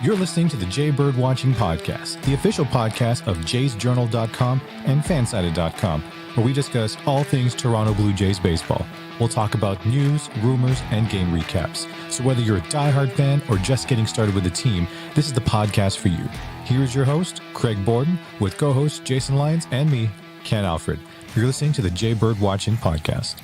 You're listening to the Jay Bird Watching Podcast, the official podcast of jaysjournal.com and fansided.com, where we discuss all things Toronto Blue Jays baseball. We'll talk about news, rumors, and game recaps. So whether you're a diehard fan or just getting started with the team, this is the podcast for you. Here's your host, Craig Borden, with co-hosts Jason Lyons and me, Ken Alfred. You're listening to the Jay Bird Watching Podcast.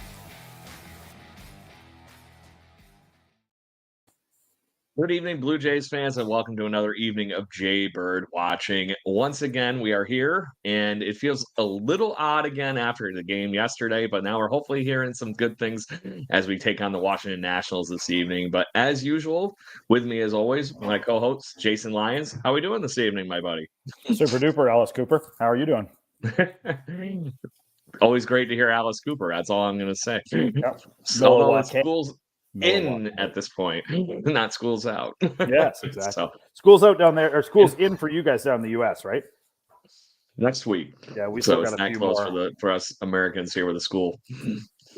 Good evening, Blue Jays fans, and welcome to another evening of Jay Bird Watching. Once again, we are here, and it feels a little odd again after the game yesterday, but now we're hopefully hearing some good things as we take on the Washington Nationals this evening. But as usual, with me as always, my co-host, Jason Lyons. How are we doing this evening, my buddy? Super duper, Alice Cooper. How are you doing? Always great to hear Alice Cooper. That's all I'm going to say. Yep. Although it's school's in at this point, not school's out. Yes, exactly. So, school's out down there, or school's in for you guys down in the U.S., right? Next week. Yeah, we still got a few close more for us Americans here with the school.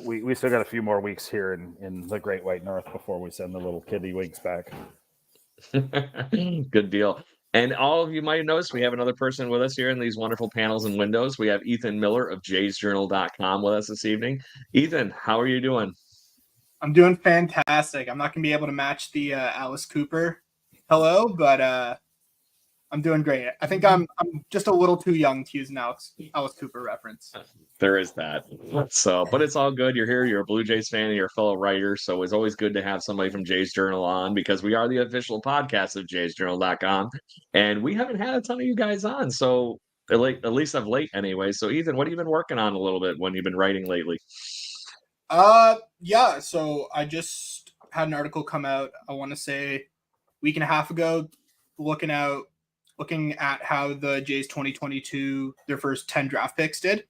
We still got a few more weeks here in the Great White North before we send the little kiddie winks back. Good deal. And all of you might have noticed we have another person with us here in these wonderful panels and windows. We have Ethan Miller of jaysjournal.com with us this evening. Ethan, how are you doing? I'm doing fantastic. I'm not going to be able to match the Alice Cooper hello, but I'm doing great. I think I'm just a little too young to use an Alice Cooper reference. There is that. So, but it's all good. You're here. You're a Blue Jays fan and you're a fellow writer. So it's always good to have somebody from Jays Journal on because we are the official podcast of jaysjournal.com. And we haven't had a ton of you guys on. So at least of late anyway. So Ethan, what have you been working on a little bit when you've been writing lately? Yeah, so I just had an article come out, I want to say a week and a half ago, looking at how the Jays 2022, their first 10 draft picks did,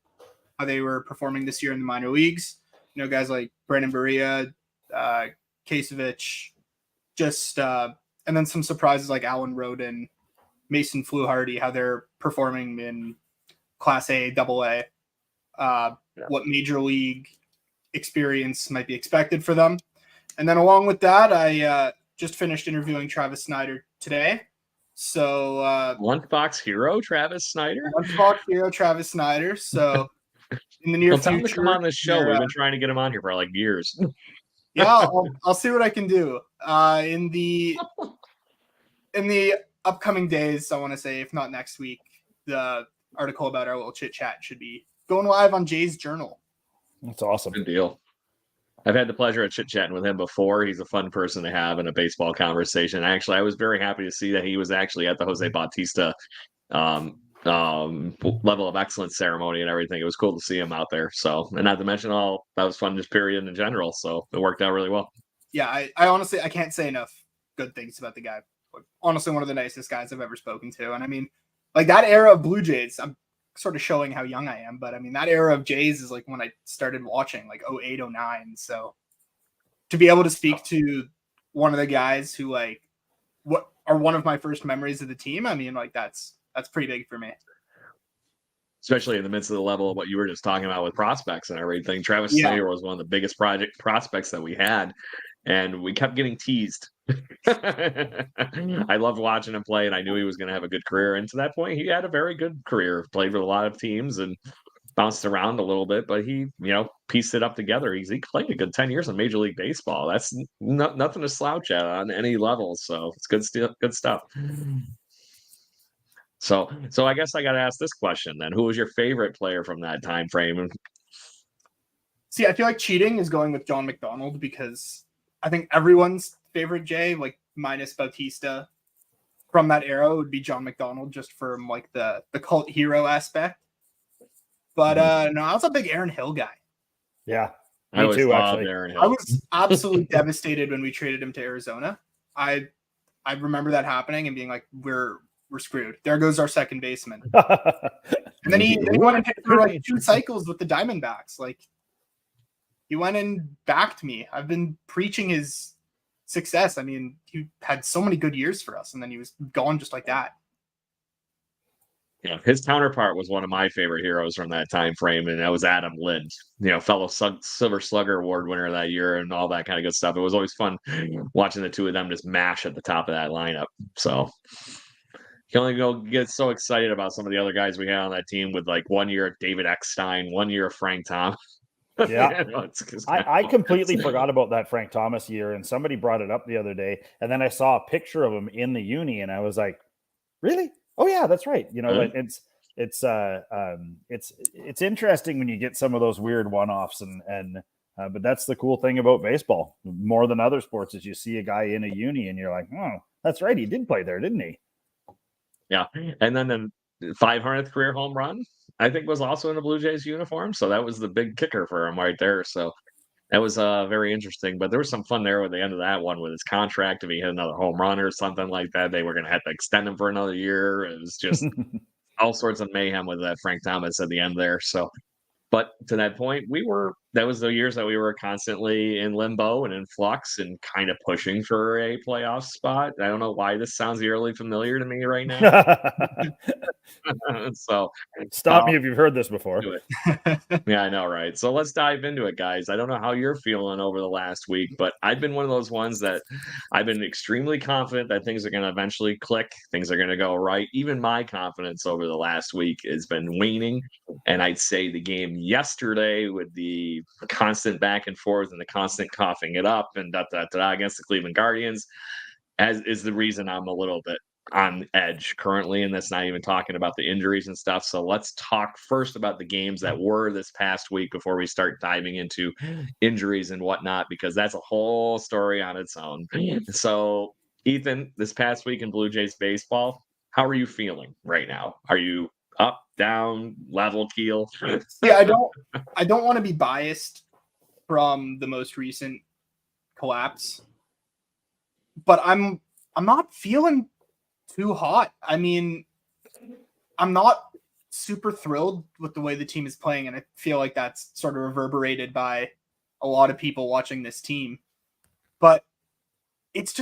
how they were performing this year in the minor leagues. You know, guys like Brandon Barria, Kasevich, and then some surprises like Alan Roden, Mason Fluharty, how they're performing in Class A, Double A, what major league experience might be expected for them. And then along with that, I just finished interviewing Travis Snider today. So Lunchbox hero Travis Snider? Lunchbox hero Travis Snider. So in the near future, tell him to come on this show. We've been trying to get him on here for like years. Yeah, I'll see what I can do. In the upcoming days, I want to say, if not next week, the article about our little chit chat should be going live on Jay's Journal. That's awesome. Good deal. I've had the pleasure of chit-chatting with him before. He's a fun person to have in a baseball conversation. Actually, I was very happy to see that he was actually at the Jose Bautista level of excellence ceremony and everything. It was cool to see him out there. So, and not to mention that was fun just period in general. So it worked out really well. Yeah, I honestly, I can't say enough good things about the guy. Honestly, one of the nicest guys I've ever spoken to. And I mean, like that era of Blue Jays, I'm sort of showing how young I am, but I mean, that era of Jays is like when I started watching, like 08, 09. So to be able to speak to one of the guys who like what are one of my first memories of the team, I mean, like that's pretty big for me. Especially in the midst of the level of what you were just talking about with prospects and everything. Travis Snider was one of the biggest prospects that we had, and we kept getting teased. I loved watching him play, and I knew he was going to have a good career. And to that point, he had a very good career, played with a lot of teams and bounced around a little bit, but he, pieced it up together. He played a good 10 years in Major League Baseball. That's nothing to slouch at on any level. So it's good stuff. So I guess I got to ask this question then. Who was your favorite player from that time frame? See, I feel like cheating is going with John McDonald because I think everyone's favorite Jay, like minus Bautista from that era, would be John McDonald, just from like the cult hero aspect. But no, I was a big Aaron Hill guy. Yeah, me too. Actually, Aaron Hill. I was absolutely devastated when we traded him to Arizona. I remember that happening and being like, we're screwed. There goes our second baseman. And then he went and hit through like 2 cycles with the Diamondbacks. Like he went and backed me. I've been preaching his success. I mean, he had so many good years for us, and then he was gone just like that. Yeah, his counterpart was one of my favorite heroes from that time frame, and that was Adam Lind, fellow Silver Slugger Award winner that year, and all that kind of good stuff. It was always fun watching the two of them just mash at the top of that lineup. So you can only go get so excited about some of the other guys we had on that team with like 1 year of David Eckstein, 1 year of Frank Thomas. Yeah. I completely forgot about that Frank Thomas year, and somebody brought it up the other day, and then I saw a picture of him in the uni, and I was like, really? Oh yeah, that's right. It's interesting when you get some of those weird one-offs, and but that's the cool thing about baseball more than other sports is you see a guy in a uni and you're like, oh, that's right, he did play there, didn't he? Yeah, and then the 500th career home run, I think, was also in the Blue Jays uniform, so that was the big kicker for him right there. So that was very interesting. But there was some fun there at the end of that one with his contract. If he hit another home run or something like that, they were going to have to extend him for another year. It was just all sorts of mayhem with that Frank Thomas at the end there. So, but to that point, that was the years that we were constantly in limbo and in flux and kind of pushing for a playoff spot. I don't know why this sounds eerily familiar to me right now. So stop me if you've heard this before. Yeah, I know, right? So let's dive into it, guys. I don't know how you're feeling over the last week, but I've been one of those ones that I've been extremely confident that things are going to eventually click, things are going to go right. Even my confidence over the last week has been waning, and I'd say the game yesterday with the constant back and forth and the constant coughing it up and against the Cleveland Guardians is the reason I'm a little bit on edge currently, and that's not even talking about the injuries and stuff. So let's talk first about the games that were this past week before we start diving into injuries and whatnot, because that's a whole story on its own. So Ethan, this past week in Blue Jays baseball, how are you feeling right now? Are you up, down, level keel? Yeah, I don't want to be biased from the most recent collapse, but I'm not feeling too hot. I mean, I'm not super thrilled with the way the team is playing, and I feel like that's sort of reverberated by a lot of people watching this team. But it's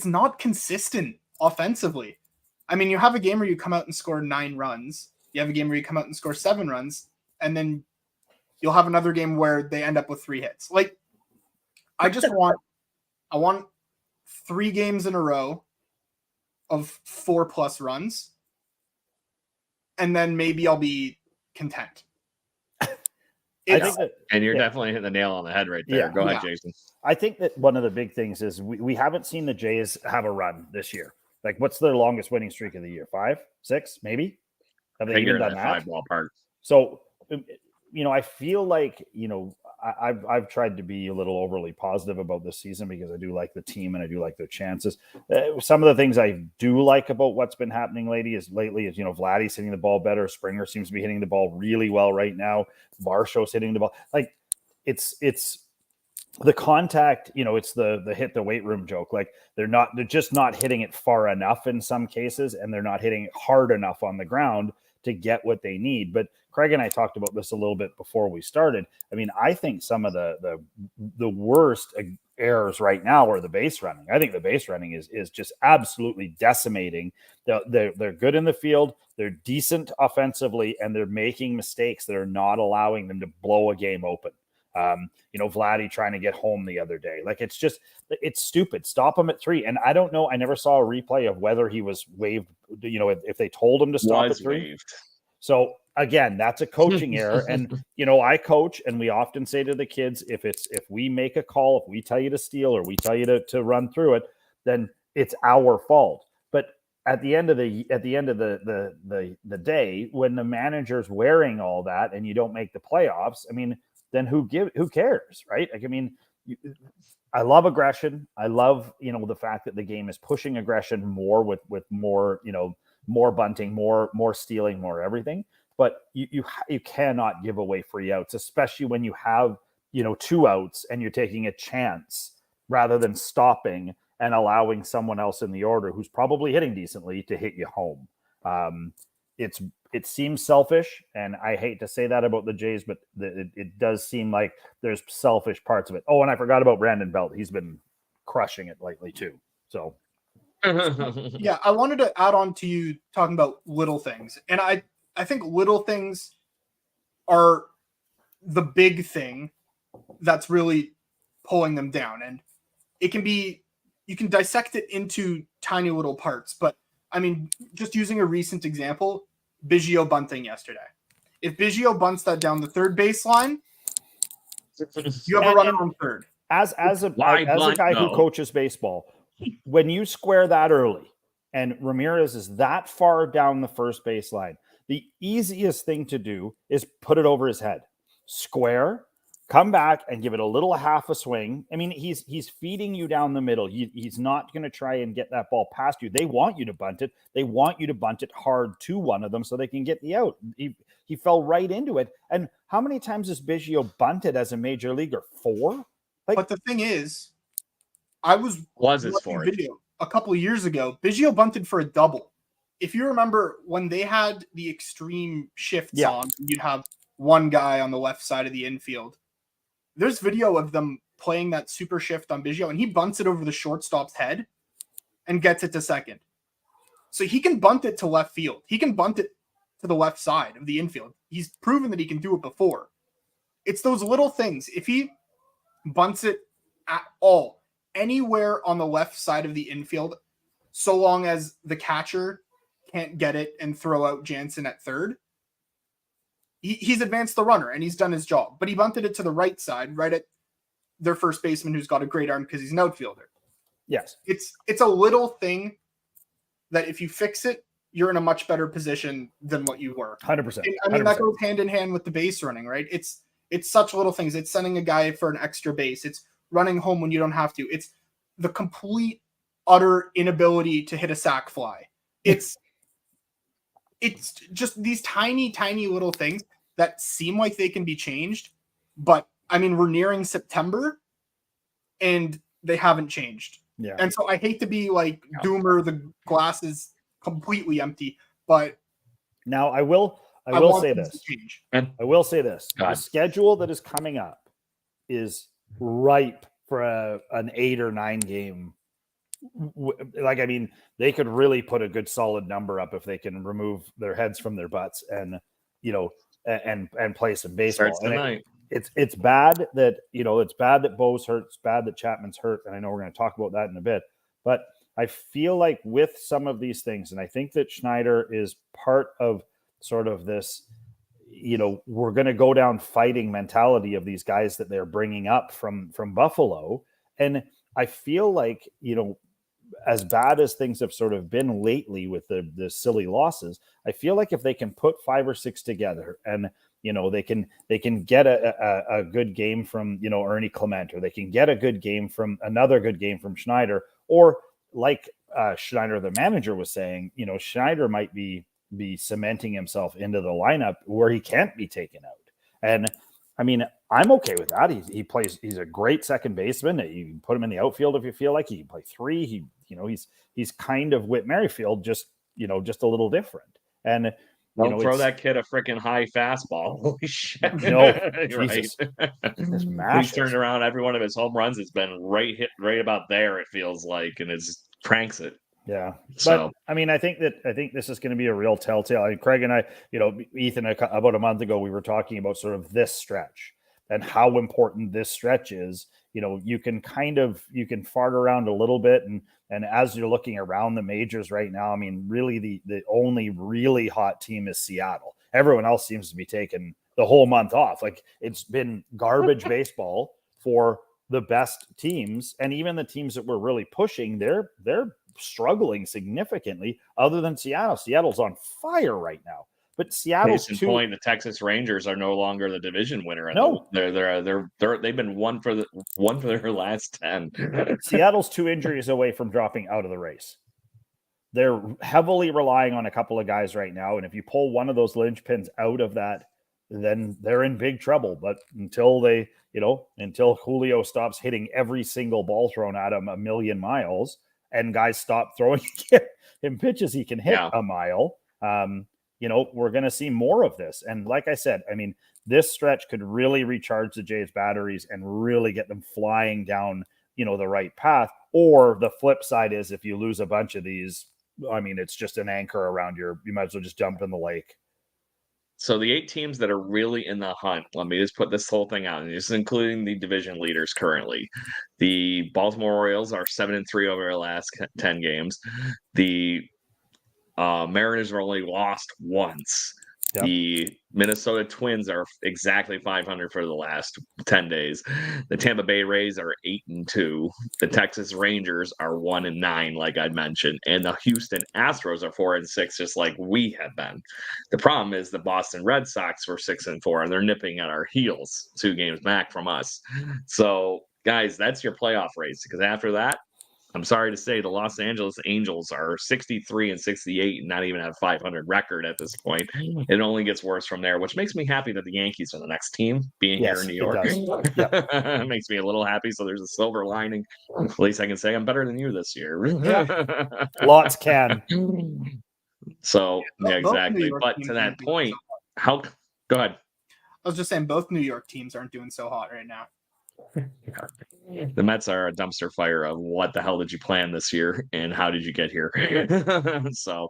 not consistent offensively. I mean, you have a game where you come out and score 9 runs. You have a game where you come out and score 7 runs, and then you'll have another game where they end up with 3 hits. Like, I want 3 games in a row of 4+ runs, and then maybe I'll be content. And you're definitely hitting the nail on the head right there. Yeah. Go ahead, Jason. I think that one of the big things is we haven't seen the Jays have a run this year. Like, what's their longest winning streak of the year? 5, 6, maybe? Have they even done that? 5 ballpark. So, I feel like, I've tried to be a little overly positive about this season because I do like the team and I do like their chances. Some of the things I do like about what's been happening lately is Vladdy's hitting the ball better. Springer seems to be hitting the ball really well right now. Varsho's hitting the ball. Like, it's the contact, it's the hit the weight room joke. Like, they're just not hitting it far enough in some cases, and they're not hitting it hard enough on the ground to get what they need. But Craig and I talked about this a little bit before we started. I mean, I think some of the worst errors right now are the base running. I think the base running is just absolutely decimating. They're good in the field. They're decent offensively, and they're making mistakes that are not allowing them to blow a game open. Vladdy trying to get home the other day. Like, it's stupid. Stop him at 3. And I don't know. I never saw a replay of whether he was waived, if they told him to stop at 3. Waived. So again, that's a coaching error. And, I coach, and we often say to the kids, if we make a call, if we tell you to steal or we tell you to run through it, then it's our fault. But at the end of the day, when the manager's wearing all that and you don't make the playoffs, I mean, then who cares, right? Like, I mean, I love aggression. I love, the fact that the game is pushing aggression more with more, more bunting, more stealing, more everything. But you cannot give away free outs, especially when you have, 2 outs and you're taking a chance rather than stopping and allowing someone else in the order who's probably hitting decently to hit you home. It seems selfish, and I hate to say that about the Jays, but it does seem like there's selfish parts of it. Oh, and I forgot about Brandon Belt. He's been crushing it lately too. So, Yeah, I wanted to add on to you talking about little things. And I think little things are the big thing that's really pulling them down. And it can be, you can dissect it into tiny little parts. But I mean, just using a recent example, Biggio bunting yesterday. If Biggio bunts that down the third baseline, you have a runner on third. As a guy who coaches baseball, when you square that early and Ramirez is that far down the first baseline, the easiest thing to do is put it over his head. Square, come back and give it a little half a swing. I mean, he's feeding you down the middle. He's not going to try and get that ball past you. They want you to bunt it. They want you to bunt it hard to one of them so they can get the out. He fell right into it. And how many times has Biggio bunted as a major leaguer? 4? But the thing is, I was his fourth video a couple of years ago. Biggio bunted for a double. If you remember when they had the extreme shifts on, you'd have one guy on the left side of the infield. There's video of them playing that super shift on Biggio, and he bunts it over the shortstop's head and gets it to second. So he can bunt it to left field. He can bunt it to the left side of the infield. He's proven that he can do it before. It's those little things. If he bunts it at all, anywhere on the left side of the infield, so long as the catcher can't get it and throw out Jansen at third, he's advanced the runner and he's done his job. But he bunted it to the right side, right at their first baseman, who's got a great arm because he's an outfielder. Yes. It's a little thing that if you fix it, you're in a much better position than what you were. 100%. I mean, that goes hand in hand with the base running, right? It's such little things. It's sending a guy for an extra base. It's running home when you don't have to. It's the complete, utter inability to hit a sac fly. It's just these tiny, tiny little things that seem like they can be changed. But, I mean, we're nearing September, and they haven't changed. Yeah. And so I hate to be like doomer, the glass is completely empty, but now I will say this. I will say this. The schedule that is coming up is ripe for an 8 or 9 game. Like, I mean, they could really put a good solid number up if they can remove their heads from their butts and, you know, and play some baseball. Starts tonight. It's bad that, you know, it's bad that Bo's hurt. It's bad that Chapman's hurt. And I know we're going to talk about that in a bit, but I feel like with some of these things, and I think that Schneider is part of sort of this, you know, we're going to go down fighting mentality of these guys that they're bringing up from Buffalo. And I feel like, you know, as bad as things have sort of been lately with the silly losses, I feel like if they can put 5 or 6 together and, you know, they can get a good game from, you know, Ernie Clement, or they can get a good game from another good game from Schneider, or like Schneider, the manager, was saying, you know, Schneider might be cementing himself into the lineup where he can't be taken out. And I mean, I'm okay with that. He plays. He's a great second baseman. You can put him in the outfield if you feel like. He can play 3. He's kind of Whit Merrifield, just a little different. And don't throw that kid a freaking high fastball. Holy shit! No, Jesus. Right. He's turned around every one of his home runs. It's been right about there. It feels like, and it cranks it. Yeah. So, but I mean, I think this is going to be a real telltale. I mean, Craig and I, you know, Ethan, about a month ago, we were talking about sort of this stretch and how important this stretch is. You know, you can fart around a little bit. And as you're looking around the majors right now, I mean, really the only really hot team is Seattle. Everyone else seems to be taking the whole month off. Like, it's been garbage baseball for the best teams. And even the teams that were really pushing, they're struggling significantly, other than Seattle. Seattle's on fire right now. But Seattle's point, the Texas Rangers are no longer the division winner. No, they've been one for their last 10. Seattle's 2 injuries away from dropping out of the race. They're heavily relying on a couple of guys right now, and if you pull one of those linchpins out of that, then they're in big trouble. But until Julio stops hitting every single ball thrown at him a million miles, and guys stop throwing him pitches he can hit a mile, you know, we're going to see more of this. And like I said, I mean, this stretch could really recharge the Jays batteries and really get them flying down the right path. Or the flip side is if you lose a bunch of these, I mean, it's just an anchor around you might as well just jump in the lake. So the 8 teams that are really in the hunt, let me just put this whole thing out, and this is including the division leaders currently. The Baltimore Orioles are 7-3 over their last 10 games. The Mariners are only lost once. Yep. The Minnesota Twins are exactly 500 for the last 10 days. The Tampa Bay Rays are 8-2. The Texas Rangers are 1-9, like I mentioned, and the Houston Astros are 4-6, just like we have been. The problem is the Boston Red Sox were 6-4, and they're nipping at our heels, 2 games back from us. So, guys, that's your playoff race. Because after that, I'm sorry to say the Los Angeles Angels are 63-68 and not even have 500 record at this point. It only gets worse from there, which makes me happy that the Yankees are the next team being here in New York. It makes me a little happy. So there's a silver lining. At least I can say I'm better than you this year. Lots can. So, yeah, exactly. But to that point, go ahead. I was just saying both New York teams aren't doing so hot right now. The Mets are a dumpster fire of what the hell did you plan this year and how did you get here? So,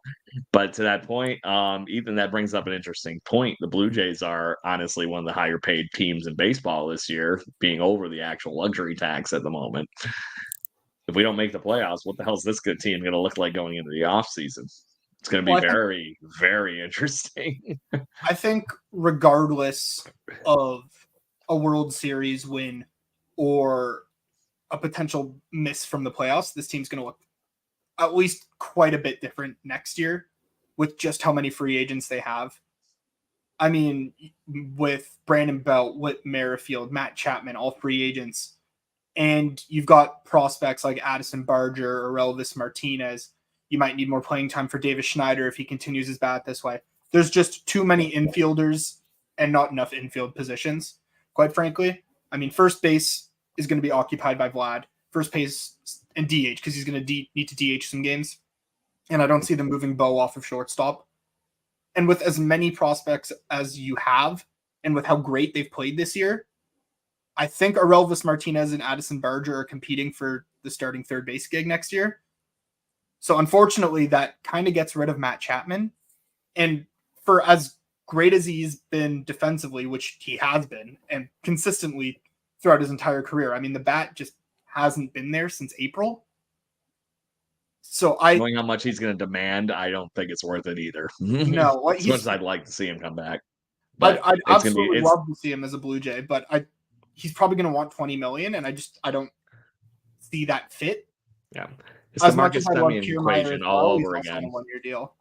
but to that point, even that brings up an interesting point. The Blue Jays are honestly one of the higher paid teams in baseball this year, being over the actual luxury tax at the moment. If we don't make the playoffs, what the hell is this good team going to look like going into the offseason? It's going to be very, very interesting. I think regardless of a World Series win or a potential miss from the playoffs, this team's going to look at least quite a bit different next year with just how many free agents they have. I mean, with Brandon Belt, Whit Merrifield, Matt Chapman, all free agents, and you've got prospects like Addison Barger or Elvis Martinez. You might need more playing time for Davis Schneider if he continues his bat this way. There's just too many infielders and not enough infield positions, quite frankly. I mean, first base is going to be occupied by Vlad. First base and DH because he's going to need to DH some games. And I don't see them moving Bo off of shortstop. And with as many prospects as you have and with how great they've played this year, I think Elvis Martinez and Addison Barger are competing for the starting third base gig next year. So unfortunately, that kind of gets rid of Matt Chapman. And for as great as he's been defensively, which he has been, and consistently throughout his entire career, I mean, the bat just hasn't been there since April. So knowing how much he's going to demand, I don't think it's worth it either. No, as much as I'd like to see him come back. But I'd absolutely love to see him as a Blue Jay, but he's probably going to want $20 million, and I don't see that fit. Yeah, it's the Marcus Semien equation all over again. One-year deal.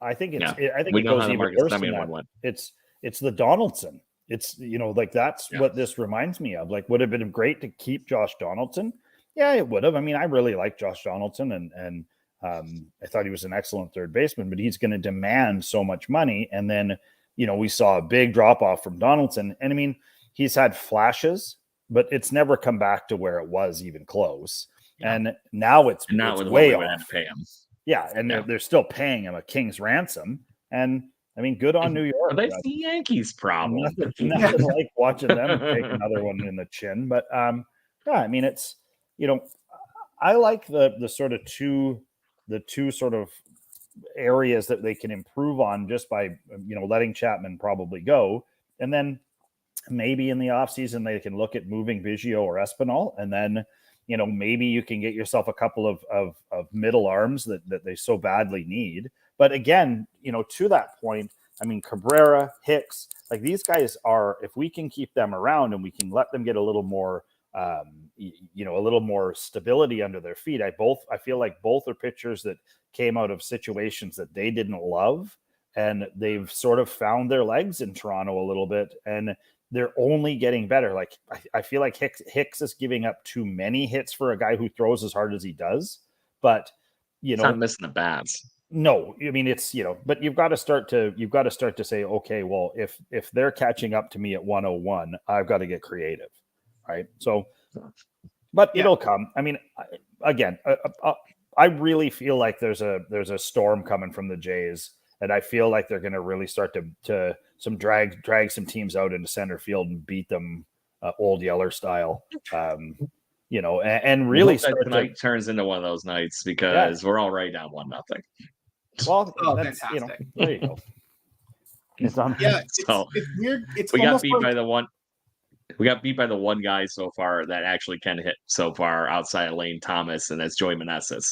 I think it's. Yeah. I think we it know goes how the even Marcus worse than Semien that. went. It's the Donaldson. It's like that's what this reminds me of. Like, would have been great to keep Josh Donaldson. Yeah, it would have. I mean, I really like Josh Donaldson, and I thought he was an excellent third baseman, but he's going to demand so much money. And then we saw a big drop off from Donaldson, and I mean, he's had flashes, but it's never come back to where it was even close. Yeah. And now it's way off. To pay him. Yeah, and they're still paying him a king's ransom. And I mean, good on New York. That's the Yankees' problem. Nothing like watching them take another one in the chin. But yeah, I mean, it's I like the sort of two sort of areas that they can improve on just by letting Chapman probably go, and then maybe in the offseason they can look at moving Biggio or Espinal, and then maybe you can get yourself a couple of middle arms that they so badly need. But again, to that point, I mean, Cabrera, Hicks, like these guys are, if we can keep them around and we can let them get a little more, a little more stability under their feet. I feel like both are pitchers that came out of situations that they didn't love, and they've sort of found their legs in Toronto a little bit, and they're only getting better. Like I feel like Hicks is giving up too many hits for a guy who throws as hard as he does, but it's not missing the bats. No, I mean, it's, but you've got to start to say, okay, well, if they're catching up to me at 101, I've got to get creative. Right. So, but it'll come. I mean, again, I really feel like there's a storm coming from the Jays, and I feel like they're going to really start to drag some teams out into center field and beat them old Yeller style. and really Hope that tonight turns into one of those nights because we're already down 1-0. Well, that's fantastic. There you go. It's on. Yeah, So it's weird. It's we got almost beat like, by the one. We got beat by the one guy so far that actually can hit so far outside of Lane Thomas, and that's Joey Meneses.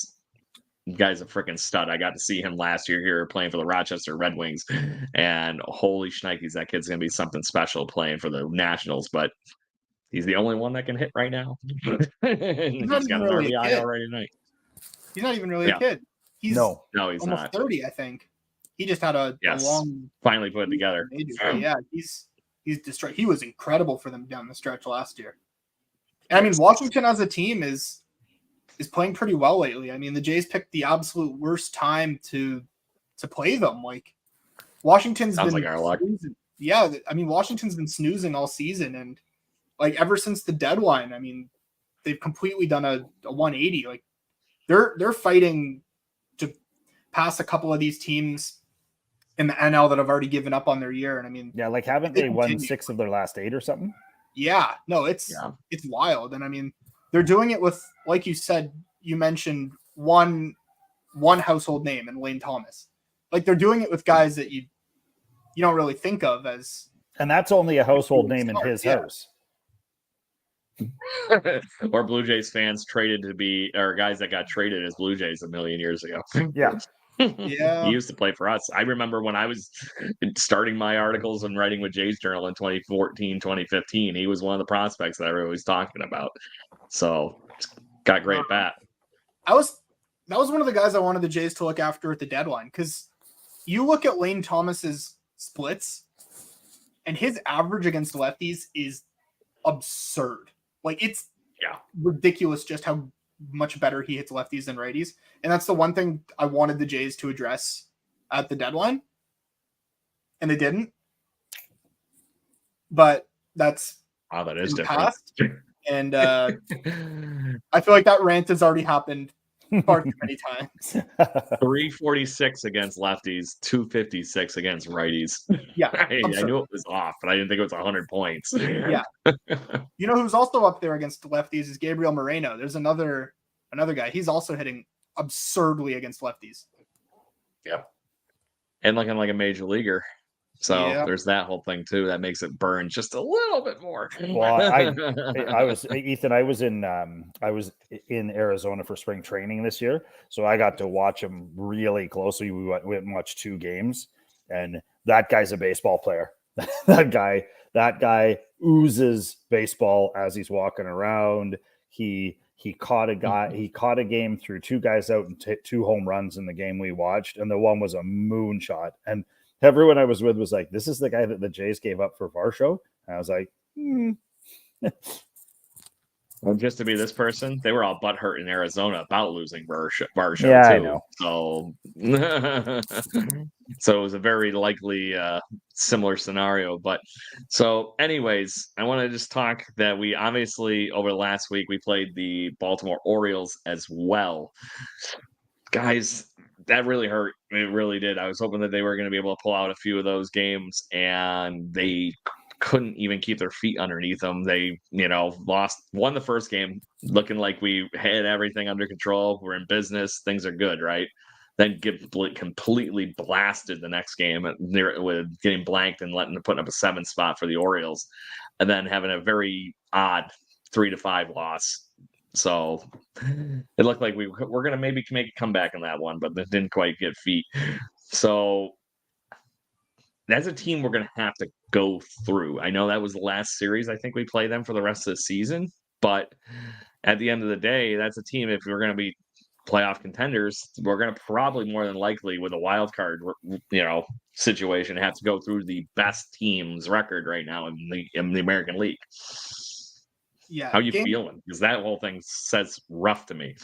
The guy's a freaking stud. I got to see him last year here playing for the Rochester Red Wings, and holy shnikes, that kid's gonna be something special playing for the Nationals. But he's the only one that can hit right now. He's not got even an really a RBI kid. already tonight. he's not even really a kid. He's No, he's almost not. 30, I think. He just had a long finally put it together. Yeah, he's destroyed. He was incredible for them down the stretch last year. And, I mean, Washington as a team is playing pretty well lately. I mean, the Jays picked the absolute worst time to play them. Like, Washington's Sounds been like our luck. snoozing. Yeah, I mean, Washington's been snoozing all season, and like ever since the deadline, I mean, they've completely done a 180. Like, they're fighting to pass a couple of these teams in the NL that have already given up on their year. And I mean, like haven't they won 6 of their last 8 or something? Yeah, no, it's wild. And I mean, they're doing it with, like you said, you mentioned one household name in Lane Thomas. Like, they're doing it with guys that you don't really think of as. And that's only a household name in his house. Or Blue Jays fans traded to be, or guys that got traded as Blue Jays a million years ago. Yeah. Yeah. He used to play for us. I remember when I was starting my articles and writing with Jays Journal in 2014, 2015, he was one of the prospects that I was talking about. So got great bat. That was one of the guys I wanted the Jays to look after at the deadline, because you look at Lane Thomas's splits and his average against lefties is absurd. Like, it's ridiculous just how much better he hits lefties than righties. And that's the one thing I wanted the Jays to address at the deadline. And they didn't. But that's that is different. Past. And I feel like that rant has already happened far too many times. 346 against lefties, 256 against righties. Yeah. I knew it was off, but I didn't think it was 100 points. Yeah. You know who's also up there against lefties is Gabriel Moreno. There's another guy. He's also hitting absurdly against lefties. Yep. And looking like a major leaguer. So there's that whole thing too that makes it burn just a little bit more. Well, I was Ethan. I was in Arizona for spring training this year, so I got to watch him really closely. We went and watched 2 games, and that guy's a baseball player. that guy oozes baseball as he's walking around. He caught a guy. He caught a game through 2 guys out and 2 home runs in the game we watched, and the one was a moonshot. And everyone I was with was like, "This is the guy that the Jays gave up for Varsho." And I was like, Well, just to be this person, they were all butthurt in Arizona about losing Varsho yeah, too. I know. So it was a very likely similar scenario. But so anyways, I want to just talk that we obviously over the last week we played the Baltimore Orioles as well. Guys, that really hurt. It really did. I was hoping that they were going to be able to pull out a few of those games, and they couldn't even keep their feet underneath them. They, won the first game looking like we had everything under control. We're in business. Things are good, right? Then get completely blasted the next game with getting blanked and putting up a 7 spot for the Orioles, and then having a very odd 3-5 loss. So it looked like we're going to maybe make a comeback in that one, but they didn't quite get feet. So as a team, we're going to have to go through. I know that was the last series. I think we play them for the rest of the season. But at the end of the day, that's a team. If we're going to be playoff contenders, we're going to probably more than likely with a wild card, situation have to go through the best team's record right now in the American League. Yeah. How you feeling? Because that whole thing says rough to me.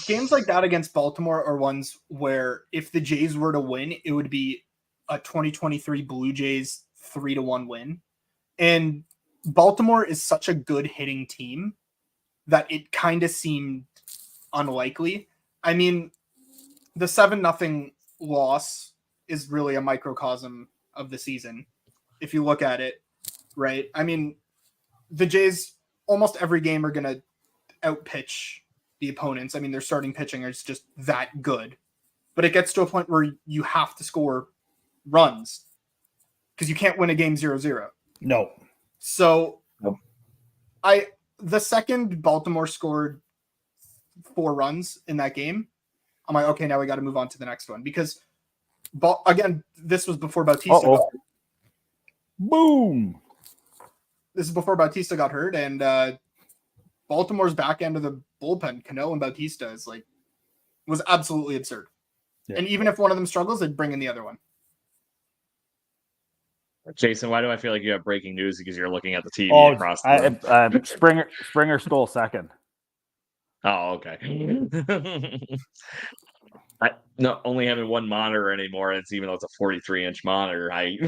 Games like that against Baltimore are ones where if the Jays were to win, it would be a 2023 Blue Jays 3-1 win. And Baltimore is such a good hitting team that it kind of seemed unlikely. I mean, the 7-0 loss is really a microcosm of the season, if you look at it, right? I mean, the Jays almost every game are going to outpitch the opponents. I mean, their starting pitching is just that good. But it gets to a point where you have to score runs because you can't win a game 0-0. No. So the second Baltimore scored 4 runs in that game, I'm like, okay, now we got to move on to the next one because, again, this was before Bautista. Boom. This is before Bautista got hurt, and Baltimore's back end of the bullpen, Cano and Bautista, was absolutely absurd. Yeah. And even if one of them struggles, they'd bring in the other one. Jason, why do I feel like you have breaking news? Because you're looking at the TV across the room. Springer stole second. Oh, okay. Only having one monitor anymore, and it's even though it's a 43-inch monitor, I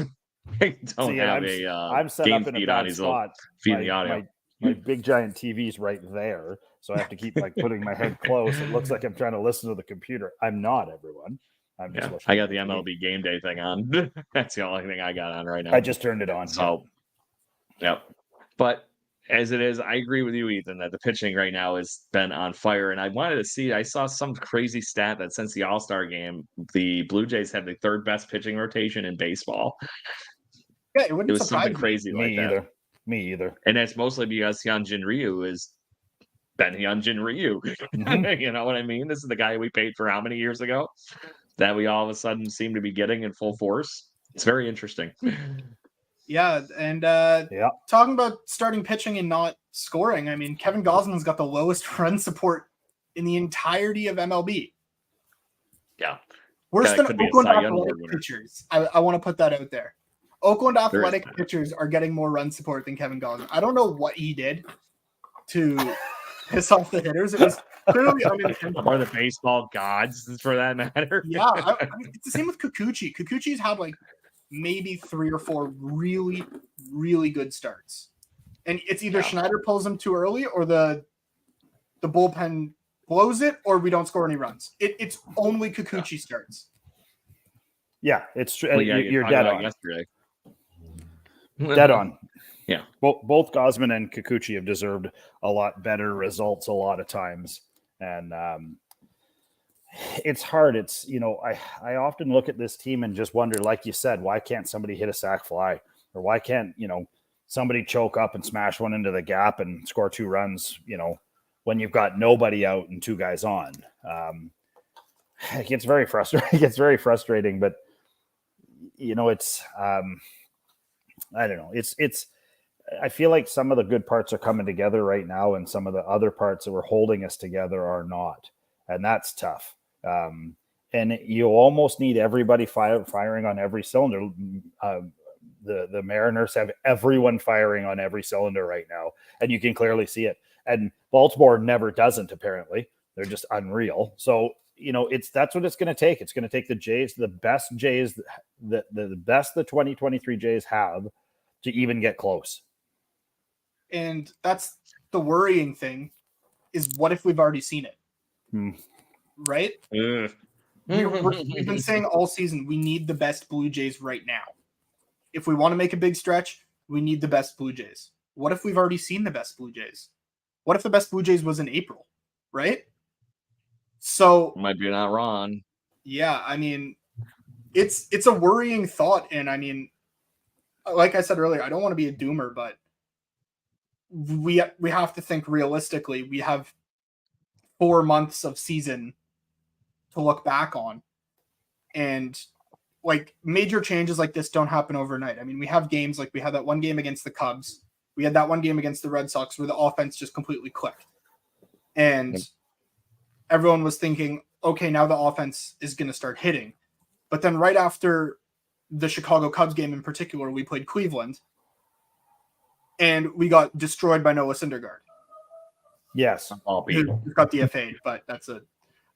don't have I'm set game up in feed a bad on. He's spot. Feeding the audio. My big giant TV's right there, so I have to keep putting my head close. It looks like I'm trying to listen to the computer. I'm not, everyone. I'm just I got the MLB game day thing on. That's the only thing I got on right now. I just turned it on. So, yep. But as it is, I agree with you, Ethan, that the pitching right now has been on fire. And I wanted to see, I saw some crazy stat that since the All-Star game, the Blue Jays have the 3rd best pitching rotation in baseball. Yeah, it was something crazy like that. Me either. And that's mostly because Hyunjin Ryu is Ben Hyunjin Ryu. Mm-hmm. You know what I mean? This is the guy we paid for how many years ago that we all of a sudden seem to be getting in full force. It's very interesting. Yeah, and talking about starting pitching and not scoring, I mean, Kevin Gausman's got the lowest run support in the entirety of MLB. Yeah. Worse than Oakland Athletic pitchers. I want to put that out there. Oakland Athletic pitchers are getting more run support than Kevin Gausman. I don't know what he did to piss off the hitters. It was clearly unintentional. Or the baseball gods, for that matter. Yeah, I mean, it's the same with Kikuchi. Kikuchi's had maybe 3 or 4 really, really good starts. And it's either Schneider pulls them too early or the bullpen blows it or we don't score any runs. It's only Kikuchi starts. Yeah, it's true. You're dead on. Yesterday. Dead on. Yeah. Both Gausman and Kikuchi have deserved a lot better results a lot of times. And it's hard. It's, I often look at this team and just wonder, like you said, why can't somebody hit a sac fly? Or why can't, somebody choke up and smash one into the gap and score 2 runs, when you've got nobody out and 2 guys on? It gets very frustrating. It gets very frustrating, but it's I don't know. It's I feel like some of the good parts are coming together right now, and some of the other parts that were holding us together are not, and that's tough. And you almost need everybody firing on every cylinder. The Mariners have everyone firing on every cylinder right now, and you can clearly see it. And Baltimore never doesn't. Apparently, they're just unreal. So that's what it's going to take. It's going to take the Jays, the best Jays, the best the 2023 Jays have to even get close. And that's the worrying thing, is what if we've already seen it? Right? We've been saying all season, we need the best Blue Jays right now. If we want to make a big stretch, we need the best Blue Jays. What if we've already seen the best Blue Jays? What if the best Blue Jays was in April, right? So might be not wrong. Yeah, I mean, it's a worrying thought, and I mean, like I said earlier, I don't want to be a doomer, but we have to think realistically. We have 4 months of season to look back on, and major changes like this don't happen overnight. I mean, we have games we had that one game against the Cubs. We had that one game against the Red Sox where the offense just completely clicked. And everyone was thinking, okay, now the offense is going to start hitting. But then right after the Chicago Cubs game in particular, we played Cleveland. And we got destroyed by Noah Syndergaard. Yes. He got DFA'd, but that's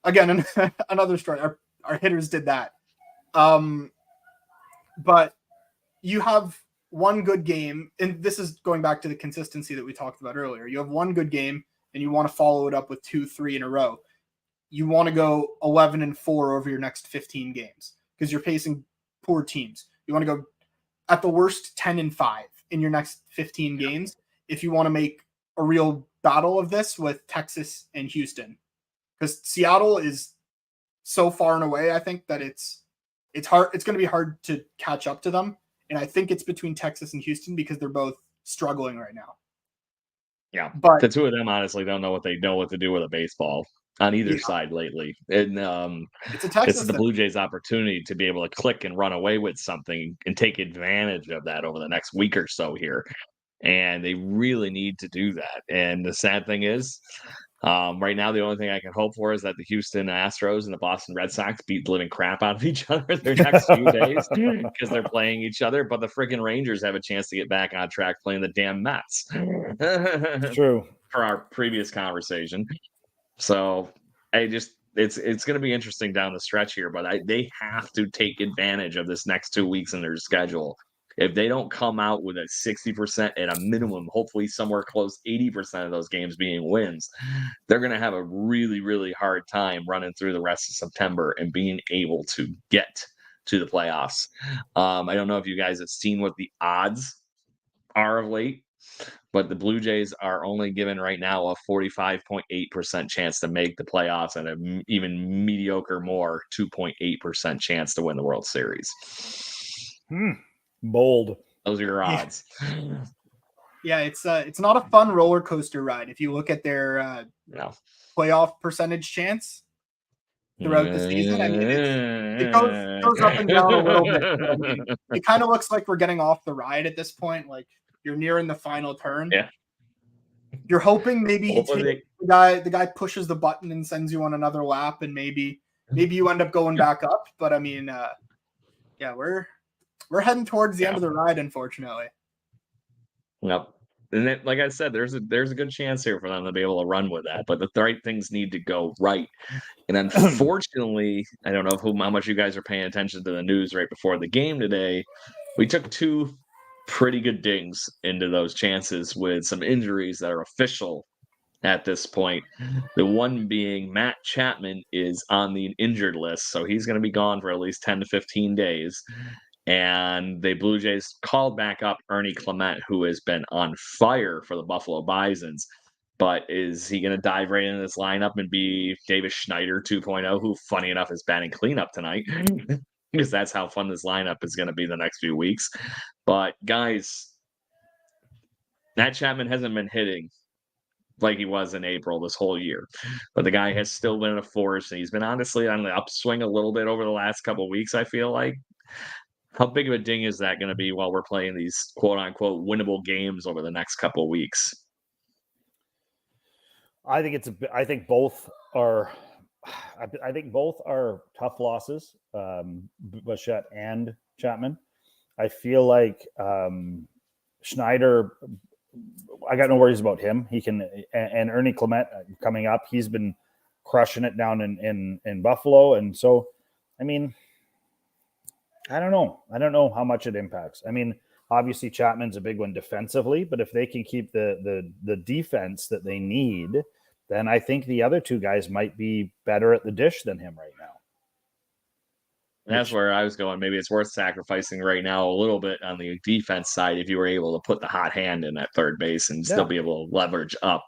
again, another story. Our hitters did that. But you have one good game, and this is going back to the consistency that we talked about earlier. You have one good game, and you want to follow it up with 2-3 in a row. You want to go 11-4 over your next 15 games because you're facing poor teams. You want to go at the worst 10-5 in your next 15 games if you want to make a real battle of this with Texas and Houston, because Seattle is so far and away. I think that it's hard. It's going to be hard to catch up to them. And I think it's between Texas and Houston because they're both struggling right now. Yeah. But the two of them honestly don't know what to do with a baseball on either side lately. And it's a Texas. this is the Blue Jays' opportunity to be able to click and run away with something and take advantage of that over the next week or so here. And they really need to do that. And the sad thing is, right now, the only thing I can hope for is that the Houston Astros and the Boston Red Sox beat the living crap out of each other their next few days because they're playing each other. But the freaking Rangers have a chance to get back on track playing the damn Mets. True. For our previous conversation. So it's going to be interesting down the stretch here, but they have to take advantage of this next 2 weeks in their schedule. If they don't come out with a 60% at a minimum, hopefully somewhere close 80% of those games being wins, they're going to have a really, really hard time running through the rest of September and being able to get to the playoffs. I don't know if you guys have seen what the odds are of late, but the Blue Jays are only given right now a 45.8% chance to make the playoffs and an even mediocre more 2.8% chance to win the World Series. Bold. Those are your odds. Yeah, it's not a fun roller coaster ride. If you look at their playoff percentage chance throughout the season, I mean, it goes up and down a little bit. I mean, it kind of looks like we're getting off the ride at this point. Like you're nearing the final turn. Yeah. You're hoping maybe the guy pushes the button and sends you on another lap, and maybe you end up going back up. But I mean, we're heading towards the end of the ride, unfortunately. Yep. And then, like I said, there's a good chance here for them to be able to run with that, but the right things need to go right. And unfortunately, I don't know how much you guys are paying attention to the news right before the game today. We took two pretty good dings into those chances with some injuries that are official at this point. The one being Matt Chapman is on the injured list, so he's going to be gone for at least 10 to 15 days. And the Blue Jays called back up Ernie Clement, who has been on fire for the Buffalo Bisons. But is he going to dive right into this lineup and be Davis Schneider 2.0, who, funny enough, is batting cleanup tonight? Because that's how fun this lineup is going to be the next few weeks. But, guys, Matt Chapman hasn't been hitting like he was in April this whole year. But the guy has still been a force, and he's been honestly on the upswing a little bit over the last couple of weeks, I feel like. How big of a ding is that going to be while we're playing these quote-unquote winnable games over the next couple of weeks? I think both are tough losses, Bichette and Chapman. I feel like Schneider, I got no worries about him. He can, and Ernie Clement coming up, he's been crushing it down in Buffalo. And so, I mean, I don't know how much it impacts. I mean, obviously Chapman's a big one defensively, but if they can keep the defense that they need, then I think the other two guys might be better at the dish than him right now. That's where I was going. Maybe it's worth sacrificing right now a little bit on the defense side if you were able to put the hot hand in at third base and still be able to leverage up.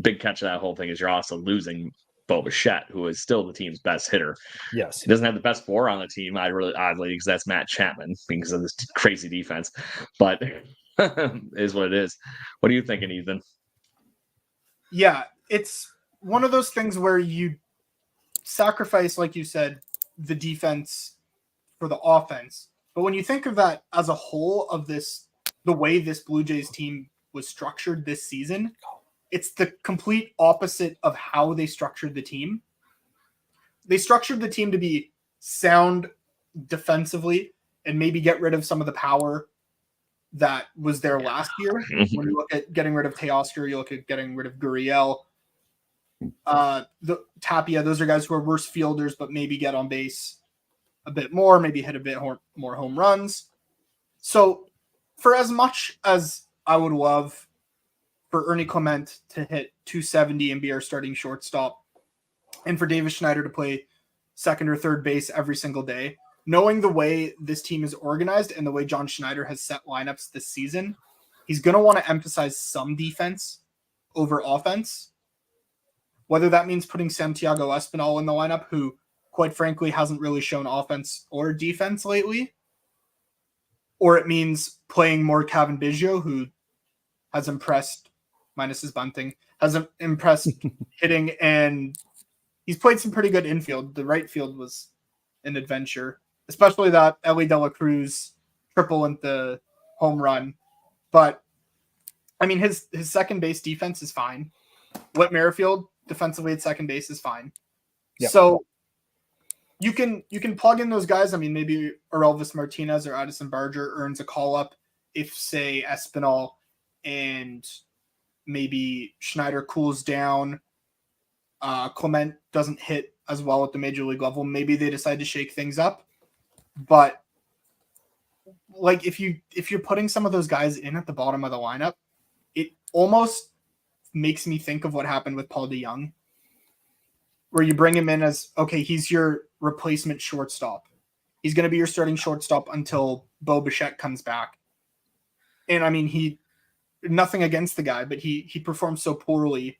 Big catch of that whole thing is you're also losing Bo Bichette, who is still the team's best hitter. Yes. He doesn't have the best four on the team, oddly, because that's Matt Chapman because of this crazy defense. But is what it is. What are you thinking, Ethan? Yeah, it's one of those things where you sacrifice, like you said, the defense for the offense. But when you think of that as a whole of this, the way this Blue Jays team was structured this season, it's the complete opposite of how they structured the team. They structured the team to be sound defensively and maybe get rid of some of the power that was there last year. When you look at getting rid of Teoscar, you look at getting rid of Gurriel, the Tapia, those are guys who are worse fielders, but maybe get on base a bit more, maybe hit a bit more home runs. So for as much as I would love for Ernie Clement to hit 270 and be our starting shortstop, and for Davis Schneider to play second or third base every single day, knowing the way this team is organized and the way John Schneider has set lineups this season, he's going to want to emphasize some defense over offense. Whether that means putting Santiago Espinal in the lineup, who, quite frankly, hasn't really shown offense or defense lately, or it means playing more Kevin Biggio, who has impressed, minus his bunting, has impressed hitting, and he's played some pretty good infield. The right field was an adventure, especially that Ellie De La Cruz triple and the home run. But, I mean, his second base defense is fine. Whit Merrifield, defensively at second base, is fine. Yep. So you can plug in those guys. I mean, maybe Elvis Martinez or Addison Barger earns a call-up if, say, Espinal and maybe Schneider cools down. Clement doesn't hit as well at the major league level. Maybe they decide to shake things up. But like if you're putting some of those guys in at the bottom of the lineup, it almost makes me think of what happened with Paul DeJong, where you bring him in as, okay, he's your replacement shortstop. He's going to be your starting shortstop until Bo Bichette comes back. And I mean, nothing against the guy, but he performed so poorly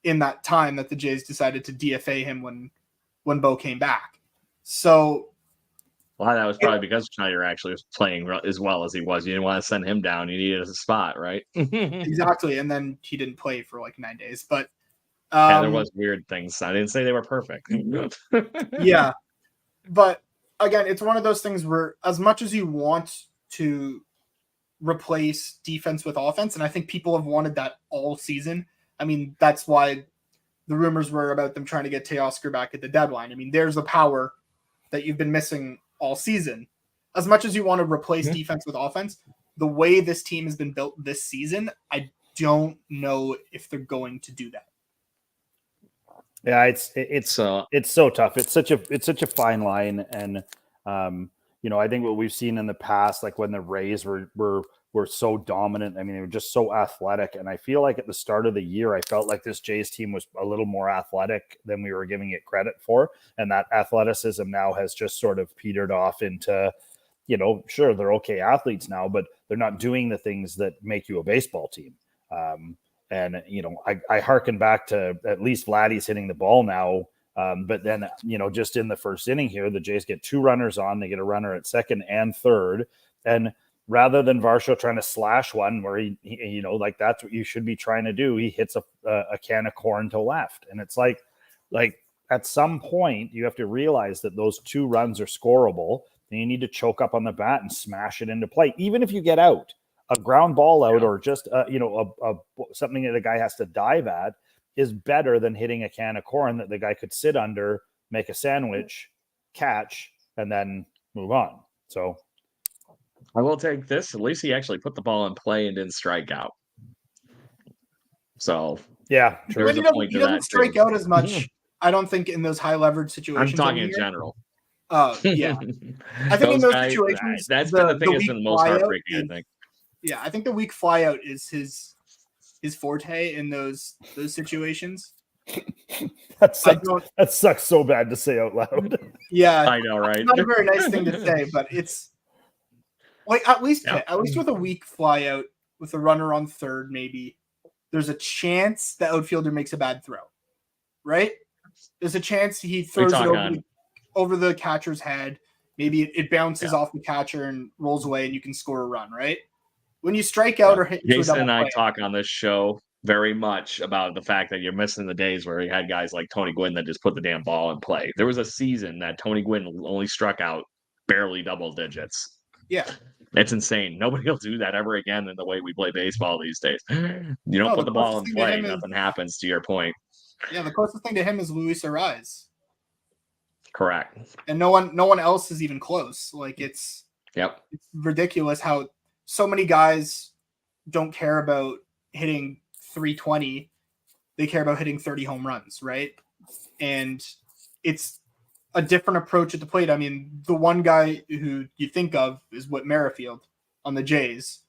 in that time that the Jays decided to DFA him when Bo came back. So, well, that was probably because Schneider actually was playing as well as he was. You didn't want to send him down. You needed a spot, right? Exactly. And then he didn't play for like 9 days. But yeah, there was weird things. I didn't say they were perfect. Yeah. But again, it's one of those things where as much as you want to replace defense with offense, and I think people have wanted that all season. I mean, that's why the rumors were about them trying to get Teoscar back at the deadline. I mean, there's the power that you've been missing all season. As much as you want to replace defense with offense, the way this team has been built this season, I don't know if they're going to do that. Yeah, it's so tough. It's such a fine line, and I think what we've seen in the past, like when the Rays were so dominant. I mean, they were just so athletic, and I feel like at the start of the year, I felt like this Jays team was a little more athletic than we were giving it credit for, and that athleticism now has just sort of petered off into, sure, they're okay athletes now, but they're not doing the things that make you a baseball team. And I hearken back to at least Vladdy's hitting the ball now. But then, just in the first inning here, the Jays get 2 runners on. They get a runner at second and third. And rather than Varsho trying to slash one where he like that's what you should be trying to do, he hits a can of corn to left. And it's like at some point you have to realize that those 2 runs are scoreable, and you need to choke up on the bat and smash it into play. Even if you get out, a ground ball out or just, something that a guy has to dive at is better than hitting a can of corn that the guy could sit under, make a sandwich, catch, and then move on. So I will take this. At least he actually put the ball in play and didn't strike out. So yeah, he doesn't strike out as much. I don't think in those high leverage situations. I'm talking in general. Yeah. I think in those situations, that's been the thing that's been the most heartbreaking, I think. Yeah, I think the weak flyout is his forte in those situations. That sucks so bad to say out loud. Yeah, I know, right? It's not a very nice thing to say, but it's like at least with a weak flyout with a runner on third, maybe there's a chance the outfielder makes a bad throw, right? There's a chance he throws it over the catcher's head. Maybe it bounces off the catcher and rolls away, and you can score a run, right? When you strike out or hit into Jason a double and I play, talk on this show very much about the fact that you're missing the days where you had guys like Tony Gwynn that just put the damn ball in play. There was a season that Tony Gwynn only struck out barely double digits. Yeah. It's insane. Nobody will do that ever again in the way we play baseball these days. You don't put the ball in play, nothing happens, to your point. Yeah, the closest thing to him is Luis Arraez. Correct. And no one else is even close. Like it's ridiculous how so many guys don't care about hitting 320. They care about hitting 30 home runs, right? And it's a different approach at the plate. I mean, the one guy who you think of is Whit Merrifield on the Jays,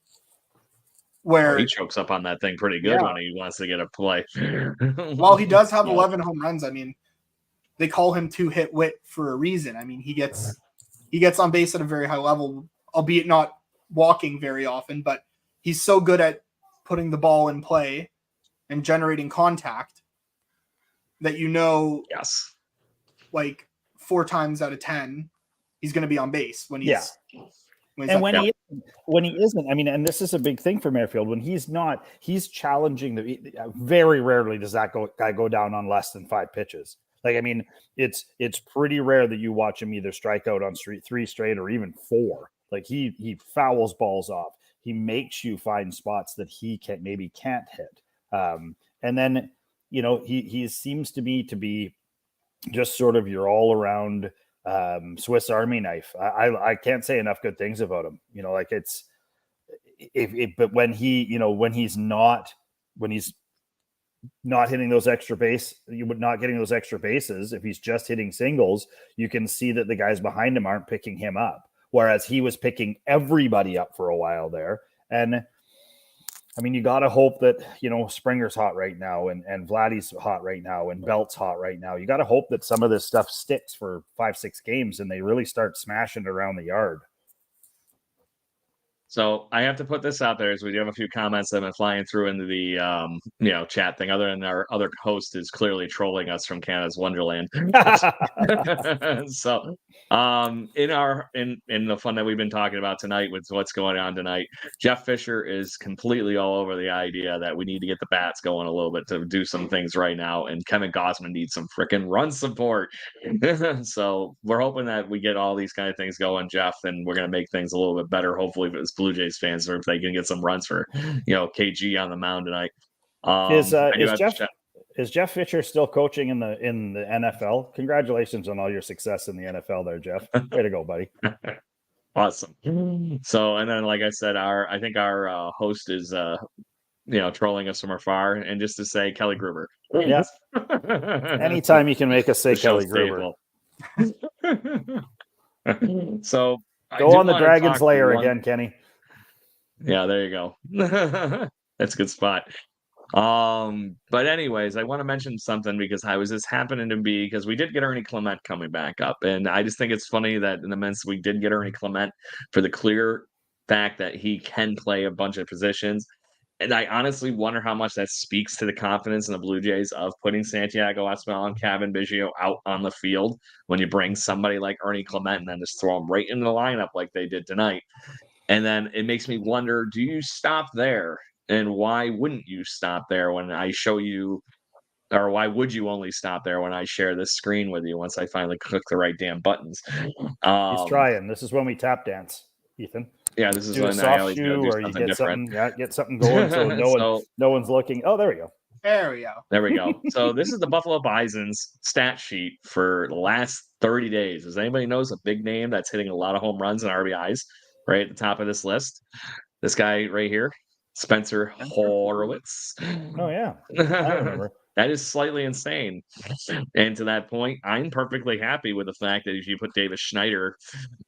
where he chokes up on that thing pretty good when he wants to get a play. While he does have 11 home runs, I mean, they call him two-hit Whit for a reason. I mean, he gets on base at a very high level, albeit not walking very often, but he's so good at putting the ball in play and generating contact, that Yes. like 4 times out of 10, he's going to be on base when he's when he isn't, I mean, and this is a big thing for Merrifield. When he's not, he's challenging very rarely does that guy go down on less than 5 pitches. Like, I mean, it's pretty rare that you watch him either strike out on 3 straight or even 4. Like he fouls balls off. He makes you find spots that he can't hit. And then, he seems to be just sort of your all around Swiss Army knife. I can't say enough good things about him. Like but when he's not hitting those extra not getting those extra bases, if he's just hitting singles, you can see that the guys behind him aren't picking him up. Whereas he was picking everybody up for a while there. And I mean, you got to hope that, Springer's hot right now and Vladdy's hot right now and Belt's hot right now. You got to hope that some of this stuff sticks for 5-6 games and they really start smashing it around the yard. So I have to put this out there as we do have a few comments that have been flying through into the chat thing. Other than our other host is clearly trolling us from Canada's Wonderland. So in the fun that we've been talking about tonight with what's going on tonight, Jeff Fisher is completely all over the idea that we need to get the bats going a little bit to do some things right now, and Kevin Gausman needs some freaking run support. So we're hoping that we get all these kind of things going, Jeff, and we're going to make things a little bit better. Hopefully, if it's Blue Jays fans, or if they can get some runs for KG on the mound tonight. Is Jeff Fisher still coaching in the NFL? Congratulations on all your success in the NFL there, Jeff. Way to go, buddy. Awesome. So, and then, like I said, I think our host is trolling us from afar, and just to say Kelly Gruber. Yeah. Anytime you can make us say Kelly Gruber. So go on the Dragon's Lair again, Kenny. Yeah, there you go. That's a good spot. But anyways, I want to mention something because because we did get Ernie Clement coming back up, and I just think it's funny that in the men's we did get Ernie Clement for the clear fact that he can play a bunch of positions. And I honestly wonder how much that speaks to the confidence in the Blue Jays of putting Santiago Espinal and Cavan Biggio out on the field when you bring somebody like Ernie Clement and then just throw him right into the lineup like they did tonight. And then it makes me wonder, do you stop there? And why wouldn't you stop there when I show you, or why would you only stop there when I share this screen with you once I finally click the right damn buttons? He's trying. This is when we tap dance, Ethan. Yeah, this is do when a soft shoe or you get different. Get something going so no one's looking. Oh, there we go. There we go. There we go. So this is the Buffalo Bison's stat sheet for the last 30 days. Does anybody knows a big name that's hitting a lot of home runs and RBIs right at the top of this list? This guy right here, Spencer Horwitz. Oh, yeah. I remember. That is slightly insane. And to that point, I'm perfectly happy with the fact that if you put Davis Schneider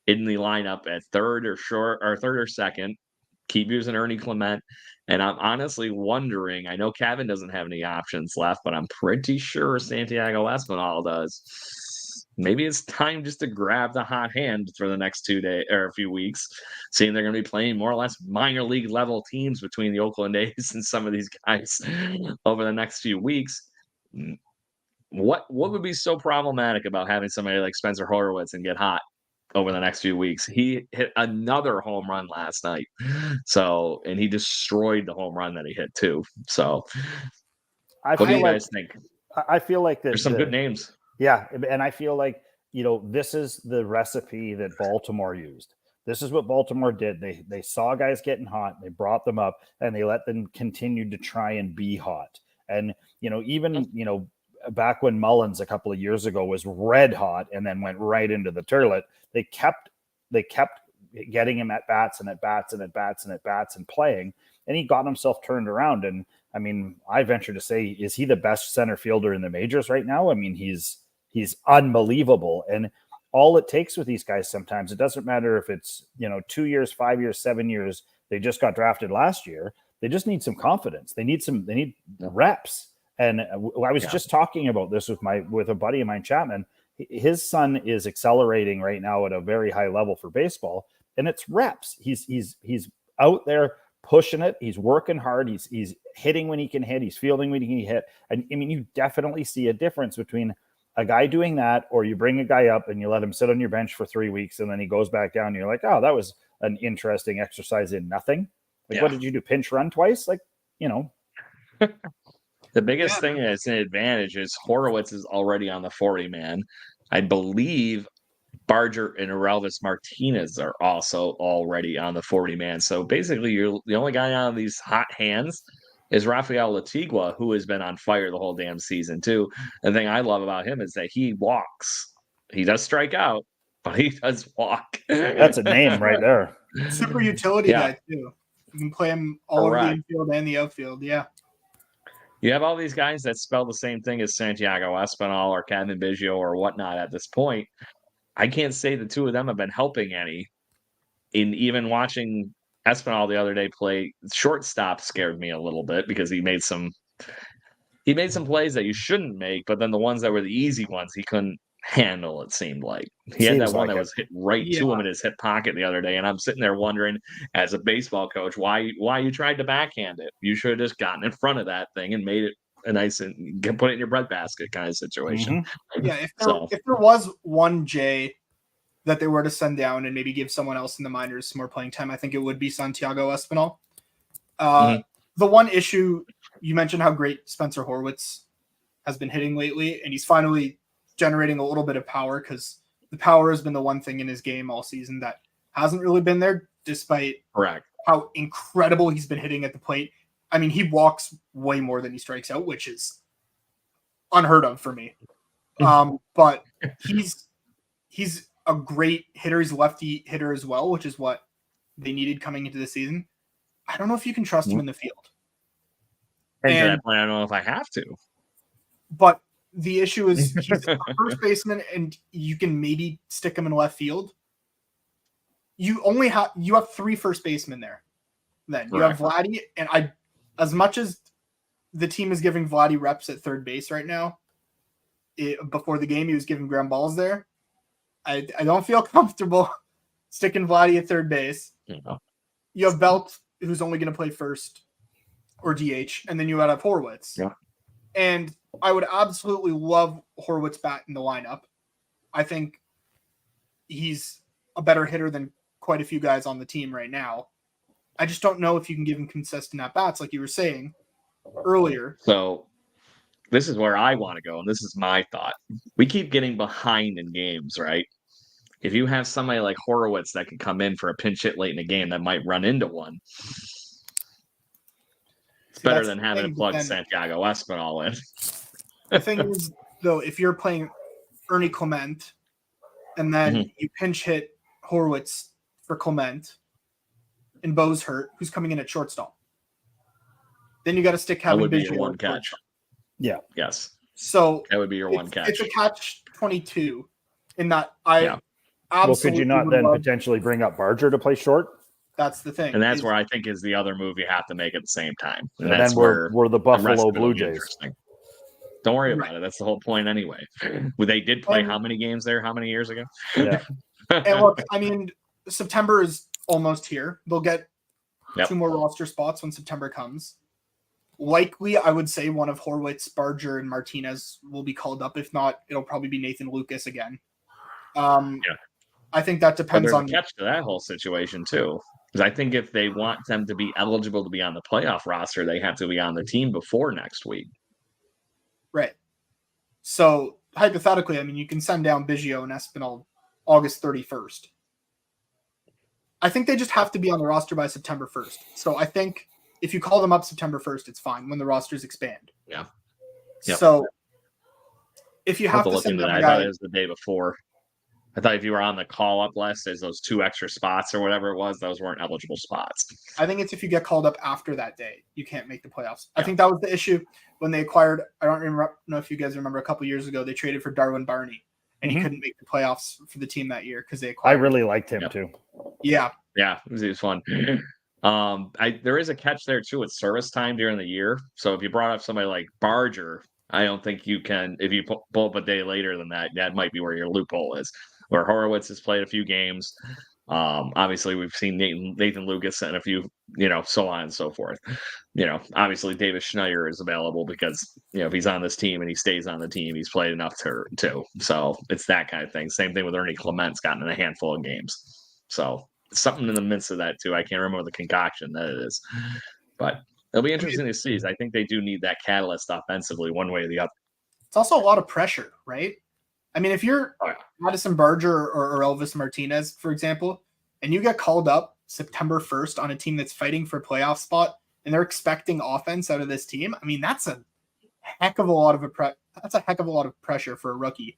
in the lineup at third or second, keep using Ernie Clement. And I'm honestly wondering, I know Cavan doesn't have any options left, but I'm pretty sure Santiago Espinal does. Maybe it's time just to grab the hot hand for the next 2 days or a few weeks, seeing they're going to be playing more or less minor league level teams between the Oakland A's and some of these guys over the next few weeks. What would be so problematic about having somebody like Spencer Horwitz and get hot over the next few weeks? He hit another home run last night. So, and he destroyed the home run that he hit too. So what do you guys think? I feel like there's some good names. Yeah, and I feel like, this is the recipe that Baltimore used. This is what Baltimore did. They saw guys getting hot, they brought them up, and they let them continue to try and be hot. And, even, back when Mullins a couple of years ago was red hot and then went right into the toilet, they kept getting him at bats and at bats and at bats and at bats and playing, and he got himself turned around. And I mean, I venture to say, is he the best center fielder in the majors right now? I mean, he's unbelievable. And all it takes with these guys sometimes, it doesn't matter if it's, 2 years, 5 years, 7 years, they just got drafted last year. They just need some confidence. They need reps. And I was just talking about this with a buddy of mine, Chapman. His son is accelerating right now at a very high level for baseball, and it's reps. He's out there pushing it. He's working hard. He's hitting when he can hit. He's fielding when he can hit. And I mean, you definitely see a difference between a guy doing that, or you bring a guy up and you let him sit on your bench for 3 weeks and then he goes back down. And you're like, oh, that was an interesting exercise in nothing. Like, what did you do? Pinch run twice? Like, you know. The biggest thing that's an advantage is Horowitz is already on the 40 man. I believe Barger and Orelvis Martinez are also already on the 40 man. So basically, you're the only guy on these hot hands is Rafael Latigua, who has been on fire the whole damn season too. The thing I love about him is that he walks. He does strike out, but he does walk. That's a name right there. Super utility guy too. You can play him all over the infield and the outfield. Yeah. You have all these guys that spell the same thing as Santiago Espinal or Kevin Biggio or whatnot at this point. I can't say the two of them have been helping any. In even watching Espinal the other day play shortstop scared me a little bit because he made some plays that you shouldn't make, but then the ones that were the easy ones he couldn't handle, it seemed like. He had that one that was hit right to him in his hip pocket the other day, and I'm sitting there wondering, as a baseball coach, why you tried to backhand it. You should have just gotten in front of that thing and made it a nice and put it in your breadbasket kind of situation. Mm-hmm. Yeah, if there was one J that they were to send down and maybe give someone else in the minors some more playing time, I think it would be Santiago Espinal. The one issue, you mentioned how great Spencer Horwitz has been hitting lately, and he's finally generating a little bit of power, because the power has been the one thing in his game all season that hasn't really been there, despite how incredible he's been hitting at the plate. I mean, he walks way more than he strikes out, which is unheard of for me. But he's a great hitter. He's a lefty hitter as well, which is what they needed coming into the season. I don't know if you can trust him in the field. And to that point, I don't know if I have to. But the issue is he's a first baseman, and you can maybe stick him in left field. You have 3 first basemen there. Then you have Vladdy, and as much as the team is giving Vladdy reps at third base right now, before the game he was giving ground balls there. I don't feel comfortable sticking Vladdy at third base. You have Belt, who's only going to play first or DH, and then you have Horwitz. And I would absolutely love Horwitz bat in the lineup. I think he's a better hitter than quite a few guys on the team right now. I just don't know if you can give him consistent at-bats, like you were saying earlier. So this is where I want to go, and this is my thought. We keep getting behind in games, right? If you have somebody like Horowitz that can come in for a pinch hit late in the game that might run into one, it's better than having to plug Santiago Espinal in. The thing is, though, if you're playing Ernie Clement and then you pinch hit Horwitz for Clement and Bo's hurt, who's coming in at shortstop, then you got to stick Kevin Biggio. That would be your one catch. Yeah. Yes. So that would be your one catch. It's a catch-22 in that absolutely. Well, could you not then potentially bring up Barger to play short? That's the thing. And that's where I think is the other move you have to make at the same time. And that's then we're the Buffalo Blue Jays. Don't worry about it. That's the whole point anyway. They did play how many games there? How many years ago? Yeah. And look, I mean, September is almost here. They'll get 2 more roster spots when September comes. Likely, I would say one of Horwitz, Barger, and Martinez will be called up. If not, it'll probably be Nathan Lucas again. I think that depends on the catch to that whole situation too. Because I think if they want them to be eligible to be on the playoff roster, they have to be on the team before next week. Right. So hypothetically, I mean, you can send down Biggio and Espinal August 31st. I think they just have to be on the roster by September 1st. So I think if you call them up September 1st, it's fine when the rosters expand. Yeah. So if you have to look send into that, I thought it was the day before. I thought if you were on the call-up list, there's those 2 extra spots or whatever it was, those weren't eligible spots. I think it's if you get called up after that day, you can't make the playoffs. I think that was the issue when they acquired, I don't know if you guys remember a couple years ago, they traded for Darwin Barney, and he couldn't make the playoffs for the team that year because they acquired I really liked him too. Yeah. Yeah, it was fun. There is a catch there too with service time during the year. So if you brought up somebody like Barger, I don't think you can, if you pull up a day later than that, that might be where your loophole is. Where Horowitz has played a few games. Obviously, we've seen Nathan Lucas and a few, so on and so forth. Obviously, Davis Schneider is available because, if he's on this team and he stays on the team, he's played enough too. So it's that kind of thing. Same thing with Ernie Clement's gotten in a handful of games. So something in the midst of that too. I can't remember the concoction that it is, but it'll be interesting to see. I think they do need that catalyst offensively, one way or the other. It's also a lot of pressure, right? I mean, if you're Madison Barger or Elvis Martinez, for example, and you get called up September 1st on a team that's fighting for a playoff spot, and they're expecting offense out of this team, I mean, that's a heck of a lot of pressure for a rookie.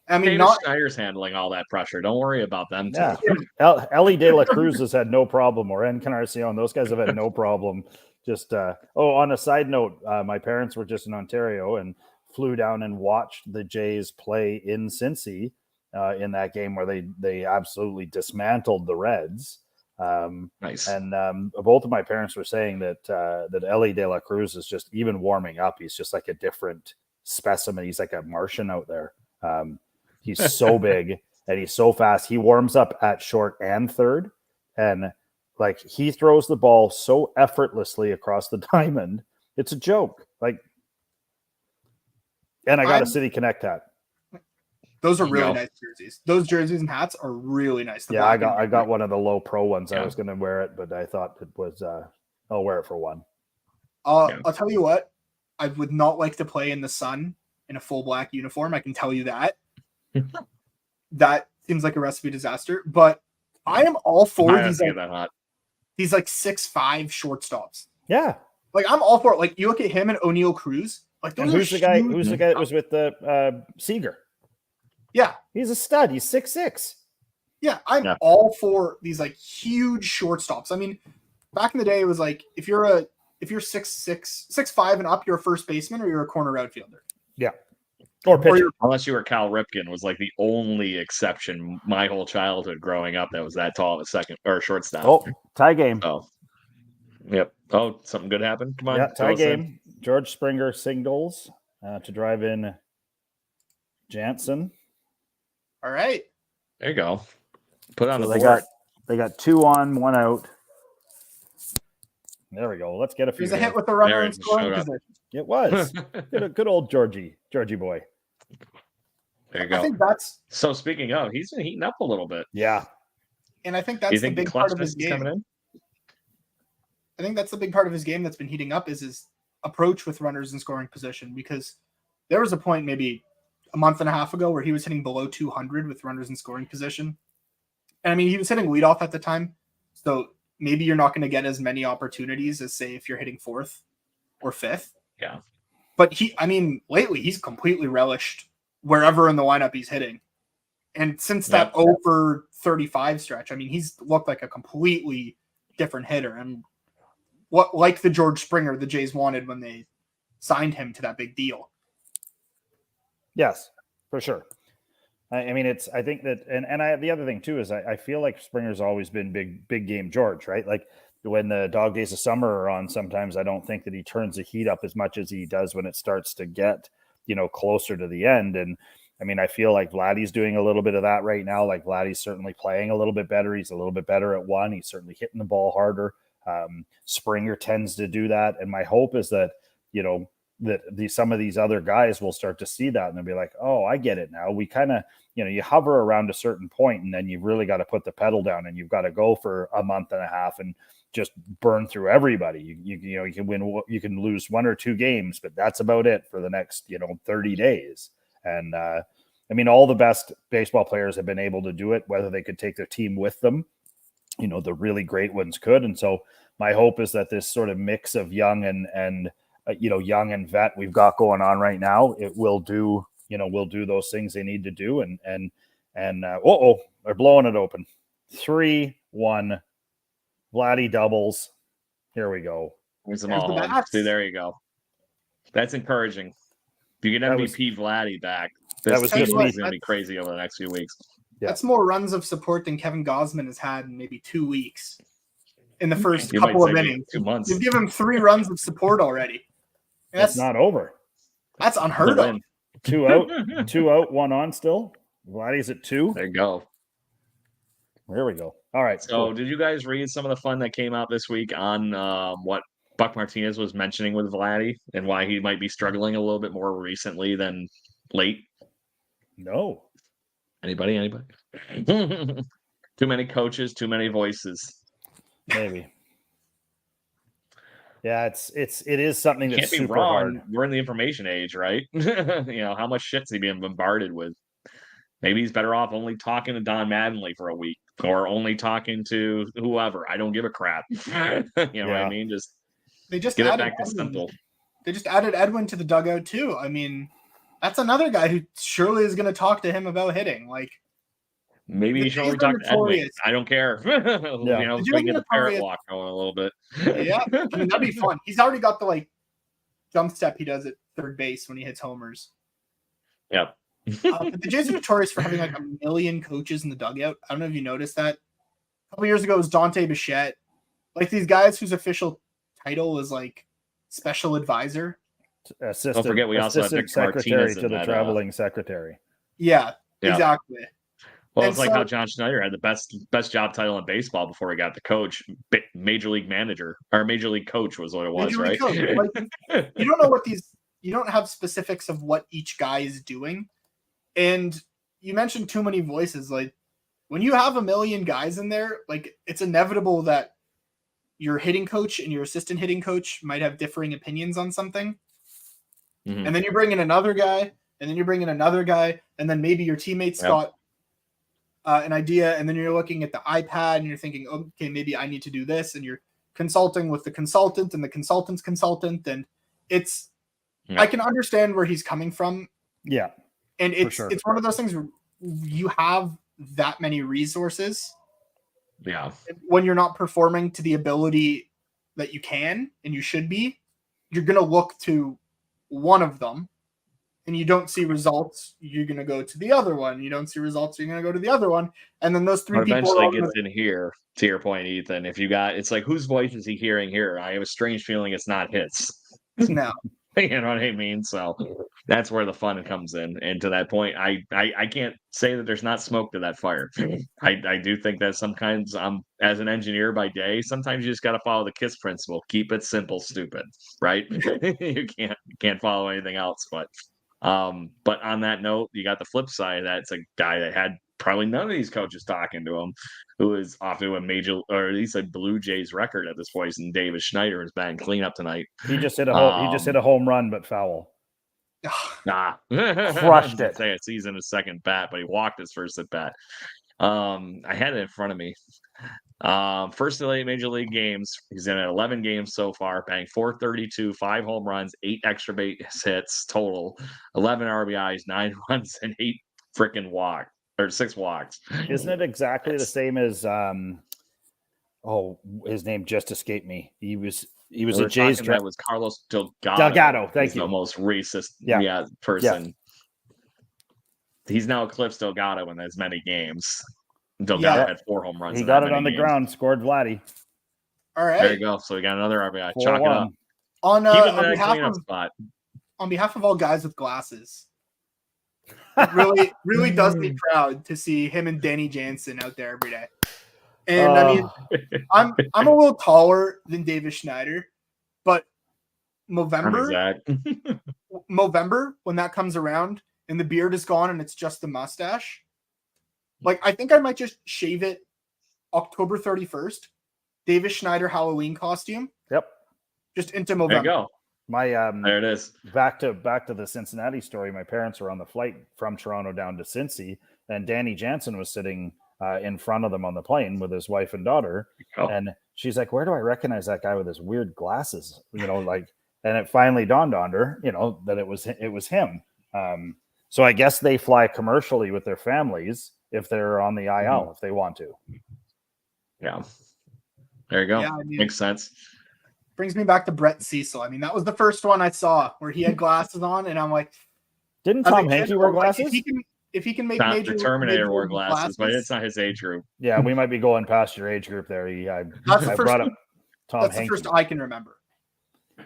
I mean, Schneider's handling all that pressure. Don't worry about them. Yeah, Ellie De La Cruz has had no problem, or Encarnacion. Those guys have had no problem. Just on a side note, my parents were just in Ontario and flew down and watched the Jays play in Cincy in that game where they absolutely dismantled the Reds. Nice. And both of my parents were saying that Ellie De La Cruz is just, even warming up, he's just like a different specimen. He's like a Martian out there. He's so big and he's so fast. He warms up at short and third, and like he throws the ball so effortlessly across the diamond. It's a joke. And I got a City Connect hat. Those are really nice jerseys. Those jerseys and hats are really nice. I got one of the low pro ones. Yeah. I was going to wear it, but I thought it was I'll wear it for one. I'll tell you what, I would not like to play in the sun in a full black uniform. I can tell you that. That seems like a recipe disaster. But I am all for these 6'5" shortstops. Yeah. Like I'm all for it. Like you look at him and O'Neal Cruz. Like who's the guy that was with the Seager? Yeah. He's a stud. He's 6'6". Yeah, I'm all for these like huge shortstops. I mean, back in the day, it was like if you're 6'5" and up, you're a first baseman or you're a corner outfielder. Yeah. Or pitcher. Unless you were Cal Ripken, was like the only exception my whole childhood growing up that was that tall of a second or shortstop. Oh, tie game. Oh. Yep. Oh, something good happened. Come on. Yeah, tie game. George Springer singles to drive in Jansen. All right. There you go. Put on the board. They got 2 on, 1 out. There we go. Let's get a few. There's a hit with the runner in scoring position. It was. good old Georgie boy. There you go. I think that's so. Speaking of, he's been heating up a little bit. Yeah. And I think that's the big part of his game. Coming in? I think that's the big part of his game that's been heating up is his approach with runners in scoring position, because there was a point maybe a month and a half ago where he was hitting below 200 with runners in scoring position. And I mean, he was hitting leadoff at the time. So maybe you're not going to get as many opportunities as, say, if you're hitting 4th or 5th. Yeah. But lately he's completely relished wherever in the lineup he's hitting. And since that over 35 stretch, I mean, he's looked like a completely different hitter. And like the George Springer the Jays wanted when they signed him to that big deal. Yes, for sure. I mean, I think that, and the other thing too is I feel like Springer's always been big game George, right? Like when the dog days of summer are on, sometimes I don't think that he turns the heat up as much as he does when it starts to get, closer to the end. And I mean, I feel like Vladdy's doing a little bit of that right now. Like Vladdy's certainly playing a little bit better. He's a little bit better at 1. He's certainly hitting the ball harder. Springer tends to do that. And my hope is that, some of these other guys will start to see that and they'll be like, oh, I get it now. We kind of, you hover around a certain point and then you've really got to put the pedal down and you've got to go for a month and a half and just burn through everybody. You can win, you can lose 1 or 2 games, but that's about it for the next, 30 days. And I mean, all the best baseball players have been able to do it, whether they could take their team with them. The really great ones could. And so my hope is that this sort of mix of young and young and vet we've got going on right now, it will do, will do those things they need to do. And they're blowing it open. 3-1, Vladdy doubles. Here we go. There's them all. See, there you go. That's encouraging. If you get MVP Vladdy back, this team is going to be crazy over the next few weeks. Yeah. That's more runs of support than Kevin Gausman has had in maybe 2 weeks in the first couple of innings. 2 months. You've given him 3 runs of support already. That's not over. That's unheard of. 2 out, 2 out, 1 on still. Vladdy's at 2. There you go. There we go. All right. So, did you guys read some of the fun that came out this week on what Buck Martinez was mentioning with Vladdy and why he might be struggling a little bit more recently than late? No. Anybody? Too many coaches, too many voices. Maybe. Yeah, it is something that's Can't be super wrong. hard. We're in the information age, right? How much shit's he being bombarded with? Maybe he's better off only talking to Don Mattingly for a week or only talking to whoever. I don't give a crap. What I mean? Just They just get it added back to Edwin. simple. They just added Edwin to the dugout too. I mean, that's another guy who surely is going to talk to him about hitting. Like, Maybe the you should only Jays are talk to Edwin. notorious. I don't care. So we can get the parrot walk going a little bit. Yeah, I mean, that'd be fun. He's already got the jump step he does at third base when he hits homers. Yep. But the Jays are notorious for having a million coaches in the dugout. I don't know if you noticed that. A couple years ago, it was Dante Bichette. These guys whose official title is special advisor. Assistant, Don't forget we also have assistant Victor secretary Martinez to in the that, traveling secretary. Yeah, exactly. Well, And it's like so- how John Schneider had the best job title in baseball before he got the coach. Major league manager or major league coach was what it was, Major right? League Coach. You don't know you don't have specifics of what each guy is doing. And you mentioned too many voices. When you have a million guys in there, it's inevitable that your hitting coach and your assistant hitting coach might have differing opinions on something. Mhm. And then you bring in another guy, and then you bring in another guy, and then maybe your teammates got an idea, and then you're looking at the iPad and you're thinking, okay, maybe I need to do this, and you're consulting with the consultant and the consultant's consultant, and it's I can understand where he's coming from. Yeah. And it's sure. it's one of those things where you have that many resources Yeah. when you're not performing to the ability that you can and you should be, you're going to look to one of them, and you don't see results, you're going to go to the other one. You don't see results, you're going to go to the other one. And then those three Or people eventually are all gets gonna, in here, to your point, Ethan. If you got, it's like, whose voice is he hearing here? I have a strange feeling it's not his. no. You know what I mean? So that's where the fun comes in. And to that point, I can't say that there's not smoke to that fire. I do think that sometimes as an engineer by day, sometimes you just got to follow the KISS principle. Keep it simple, stupid, right? You can't follow anything else. But on that note, you got the flip side of that. It's a guy that had probably none of these coaches talking to him, who is off to a major, or at least a Blue Jays record at this point. And David Schneider is batting cleanup tonight. He just hit a home run, but foul. Nah, Crushed it. Say it's he's in his second bat, but he walked his first at bat. I had it in front of me. First of the major league games, he's in 11 games so far, batting .432, 5 home runs, 8 extra base hits total, 11 RBIs, 9 runs, and 8 freaking walks. Or 6 walks. Isn't it exactly the same as his name just escaped me. He was a Jays draft. That was Carlos Delgado. Delgado, thank you. The most racist person. Yeah. He's now eclipsed Delgado in as many games. Delgado had 4 home runs. He got it on the ground, scored Vladdy. All right. There you go. So we got another RBI. 4-1. Chalk it up. On behalf of all guys with glasses, it really does me proud to see him and Danny Jansen out there every day. And I mean, I'm a little taller than David Schneider, but November when that comes around and the beard is gone and it's just the mustache, I think I might just shave it October 31st, David Schneider Halloween costume. Yep. Just into November. There you go. There it is. Back to the Cincinnati story. My parents were on the flight from Toronto down to Cincy, and Danny Jansen was sitting in front of them on the plane with his wife and daughter. And she's like, "Where do I recognize that guy with his weird glasses?" And it finally dawned on her, that it was him. So I guess they fly commercially with their families if they're on the IL, if they want to. Yeah. There you go. Yeah, I mean, makes sense. Brings me back to Brett Cecil. I mean, that was the first one I saw where he had glasses on, and I'm like, didn't Tom Hankey wear glasses? If he can make the Terminator wore glasses, but it's not his age group. Yeah, we might be going past your age group there. I brought up Tom That's Hankey. the first I can remember.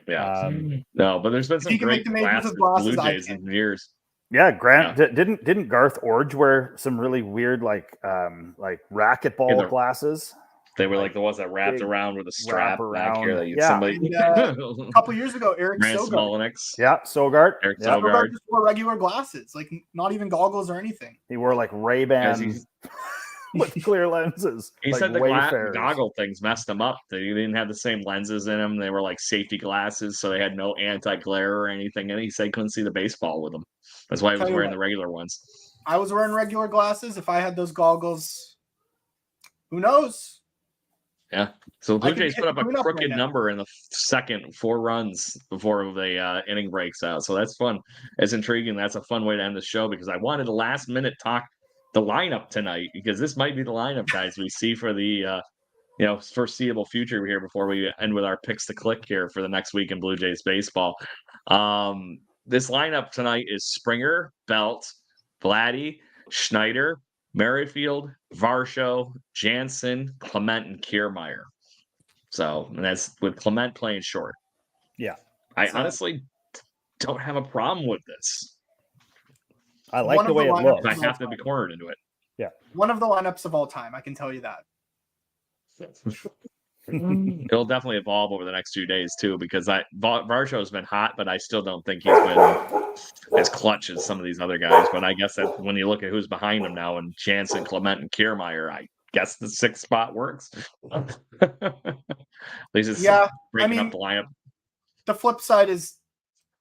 Yeah. No, but there's been some great glasses with Blue Jays in years. Yeah, Grant didn't Garth Orge wear some really weird like racquetball glasses? They were like the ones that wrapped around with a strap back here that you'd somebody. And, a couple years ago, Eric Rand Sogard. Smoleniks. Yeah, Sogard. Eric Yeah. Sogard just wore regular glasses, like not even goggles or anything. He wore like Ray-Ban with clear lenses. He like said the goggle things messed him up. They didn't have the same lenses in them. They were like safety glasses, so they had no anti-glare or anything. And he said he couldn't see the baseball with them. That's why he was wearing the regular ones. I was wearing regular glasses. If I had those goggles, who knows? Yeah. So the Blue Jays put up a crooked number in the second, 4 runs before the inning breaks out. So that's fun. It's intriguing. That's a fun way to end the show because I wanted to last minute talk the lineup tonight because this might be the lineup, guys, we see for the foreseeable future here before we end with our picks to click here for the next week in Blue Jays baseball. This lineup tonight is Springer, Belt, Vladdy, Schneider, Merrifield, Varsho, Jansen, Clement, and Kiermaier. So, and that's with Clement playing short. Yeah. I honestly don't have a problem with this. I like the way it looks. I have to be cornered into it. Yeah. One of the lineups of all time, I can tell you that. It'll definitely evolve over the next 2 days too, because Varsho has been hot, but I still don't think he's been as clutch as some of these other guys. But I guess that when you look at who's behind him now, and Jansen, Clement, and Kiermaier, I guess the 6th spot works. At least it's breaking up the lineup. The flip side is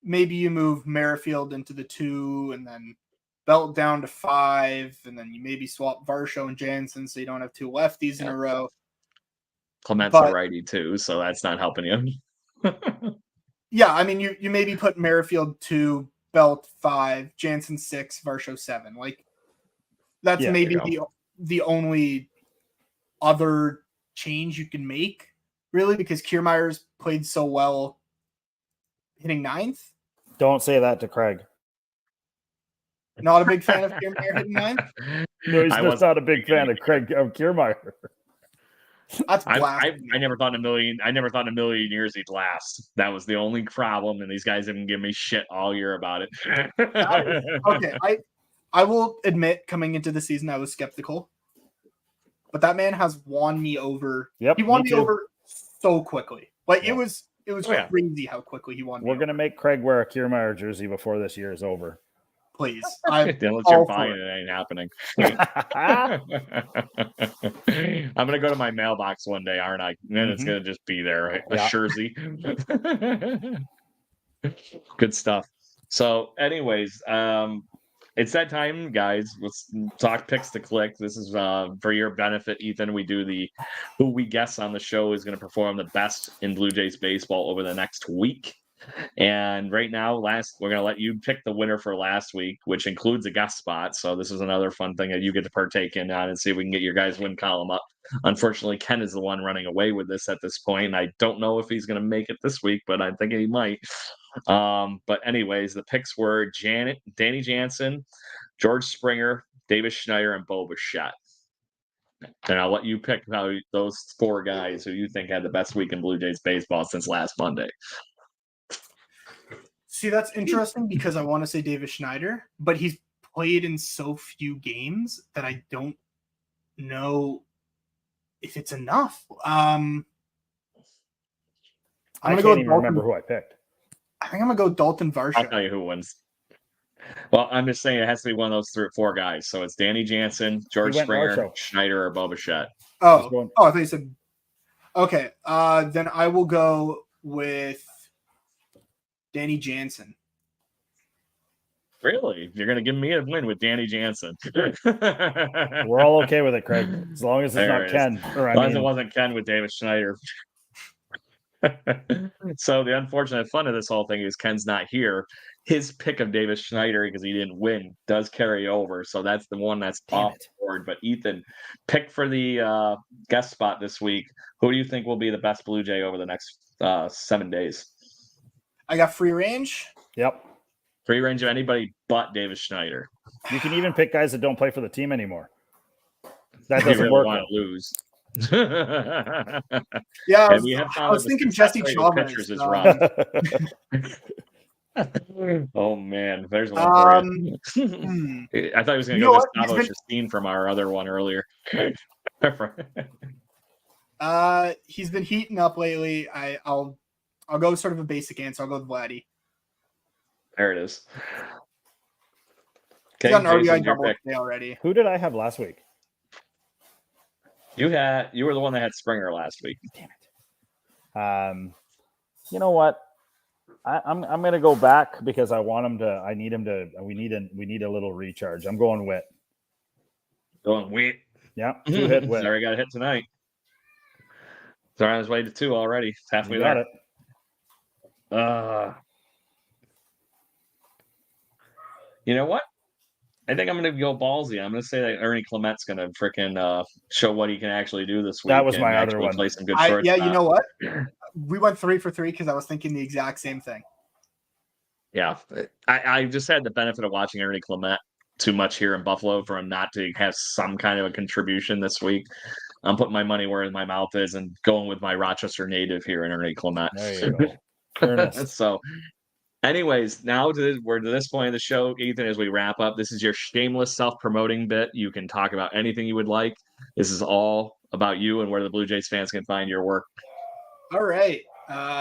maybe you move Merrifield into the 2, and then Belt down to 5, and then you maybe swap Varsho and Jansen so you don't have 2 lefties in a row. Clement's a righty too, so that's not helping you. Yeah, I mean, you maybe put Merrifield 2, Belt 5, Jansen 6, Varsho 7. Like that's maybe the only other change you can make, really, because Kiermaier's played so well hitting 9th. Don't say that to Craig. Not a big fan of Kiermaier hitting 9th? No, he's just not a big fan of Kiermaier. I never thought in a million years he'd last. That was the only problem, and these guys haven't given me shit all year about it. Okay, I will admit, coming into the season, I was skeptical, but that man has won me over. Yep, he won me over so quickly. Like it was crazy how quickly he won. We're gonna make Craig wear a Kiermaier jersey before this year is over. Please. Unless you're buying it, ain't happening. I'm going to go to my mailbox one day, aren't I? And it's going to just be there, right? A jersey. Good stuff. So anyways, it's that time, guys. Let's talk picks to click. This is for your benefit, Ethan. We do who we guess on the show is going to perform the best in Blue Jays baseball over the next week. And right now, we're going to let you pick the winner for last week, which includes a guest spot. So this is another fun thing that you get to partake in on and see if we can get your guys' win column up. Unfortunately, Ken is the one running away with this at this point. I don't know if he's going to make it this week, but I'm thinking he might. But anyways, the picks were Danny Jansen, George Springer, Davis Schneider, and Bo Bichette. And I'll let you pick those 4 guys who you think had the best week in Blue Jays baseball since last Monday. See, that's interesting because I want to say Davis Schneider, but he's played in so few games that I don't know if it's enough. I can't even remember who I picked. I think I'm going to go Dalton Varsho. I'll tell you who wins. Well, I'm just saying it has to be one of those 4 guys. So it's Danny Jansen, George Springer, Varsho. Schneider, or Bo Bichette. I thought you said. Okay, then I will go with Danny Jansen. Really? You're going to give me a win with Danny Jansen? We're all okay with it, Craig, as long as it's not Ken. As long as it wasn't Ken with David Schneider. So the unfortunate fun of this whole thing is Ken's not here. His pick of Davis Schneider, because he didn't win, does carry over. So that's the one that's off the board. But Ethan, pick for the guest spot this week. Who do you think will be the best Blue Jay over the next 7 days? I got free range. Yep. Free range of anybody but Davis Schneider. You can even pick guys that don't play for the team anymore. That doesn't really work. Want to lose. Yeah, I was thinking Jesse Chavez is wrong. Oh man, there's one for you. I thought he was going to go Gustavo Chastain from our other one earlier. He's been heating up lately. I'll go sort of a basic answer. I'll go with Vladdy. There it is. Okay, got an RBI double today already. Who did I have last week? You were the one that had Springer last week. Damn it. You know what? I'm going to go back because I want him to. I need him to. We need a little recharge. I'm going Witt. Going Witt. Yeah, 2-hit Witt. Sorry, got a hit tonight. He's on his way to 2 already. It's halfway there. You know what? I think I'm going to go ballsy. I'm going to say that Ernie Clement's going to freaking show what he can actually do this week. That was my other one. Play some good yeah, you know what? We went 3 for 3 because I was thinking the exact same thing. Yeah, I just had the benefit of watching Ernie Clement too much here in Buffalo for him not to have some kind of a contribution this week. I'm putting my money where my mouth is and going with my Rochester native here in Ernie Clement. There you go. So, anyways, we're to this point of the show, Ethan, as we wrap up. This is your shameless self-promoting bit. You can talk about anything you would like. This is all about you and where the Blue Jays fans can find your work. All right.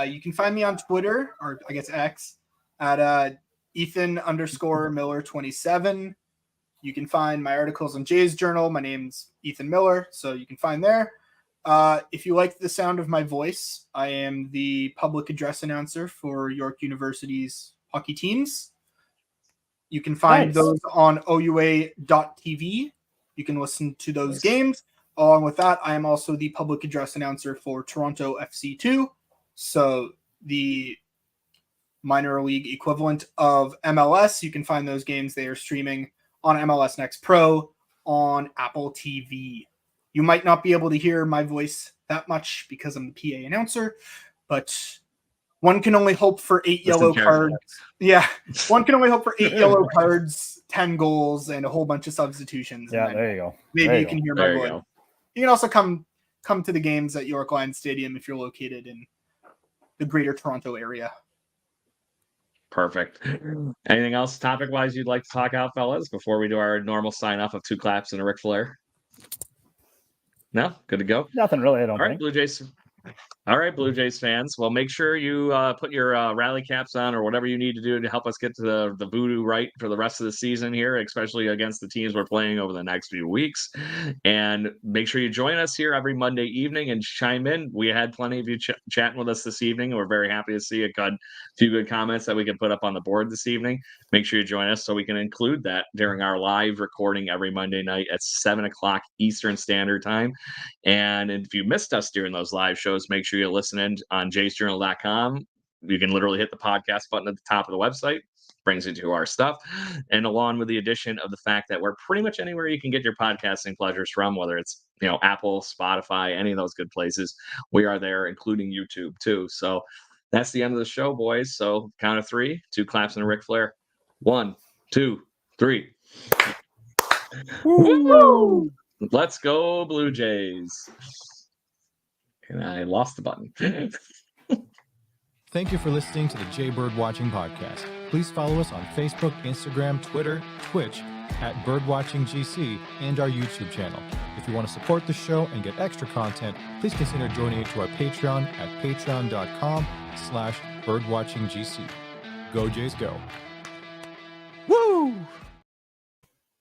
You can find me on Twitter, or I guess X, at Ethan_Miller27. You can find my articles on Jay's Journal. My name's Ethan Miller, so you can find there. If you like the sound of my voice, I am the public address announcer for York University's hockey teams. You can find those on OUA.tv. You can listen to those games. Along with that, I am also the public address announcer for Toronto FC2. So the minor league equivalent of MLS. You can find those games. They are streaming on MLS Next Pro on Apple TV. You might not be able to hear my voice that much because I'm the PA announcer, but one can only hope for 8 yellow cards. Yeah, one can only hope for 8 yellow cards, 10 goals, and a whole bunch of substitutions. Yeah, there you go. Maybe you can hear my voice. You can also come to the games at York Lions Stadium if you're located in the greater Toronto area. Perfect. Anything else topic-wise you'd like to talk out, fellas, before we do our normal sign-off of 2 claps and a Ric Flair? No? Good to go? Nothing really, I don't think. All right, Blue Jays. All right, Blue Jays fans. Well, make sure you put your rally caps on or whatever you need to do to help us get to the voodoo right for the rest of the season here, especially against the teams we're playing over the next few weeks. And make sure you join us here every Monday evening and chime in. We had plenty of you chatting with us this evening, and we're very happy to see a few good comments that we can put up on the board this evening. Make sure you join us so we can include that during our live recording every Monday night at 7 o'clock Eastern Standard Time. And if you missed us during those live shows, make sure you listen in on jaysjournal.com. You can literally hit the podcast button at the top of the website. Brings you to our stuff. And along with the addition of the fact that we're pretty much anywhere you can get your podcasting pleasures from, whether it's Apple, Spotify, any of those good places, we are there, including YouTube too. So that's the end of the show, boys. So count of 3, 2 claps and a Ric Flair. 1, 2, 3. Woo! Let's go, Blue Jays. And I lost the button. Thank you for listening to the Jay Bird Watching Podcast. Please follow us on Facebook, Instagram, Twitter, Twitch at BirdwatchingGC, and our YouTube channel. If you want to support the show and get extra content, please consider joining to our Patreon at patreon.com/birdwatchinggc. Go Jays, go.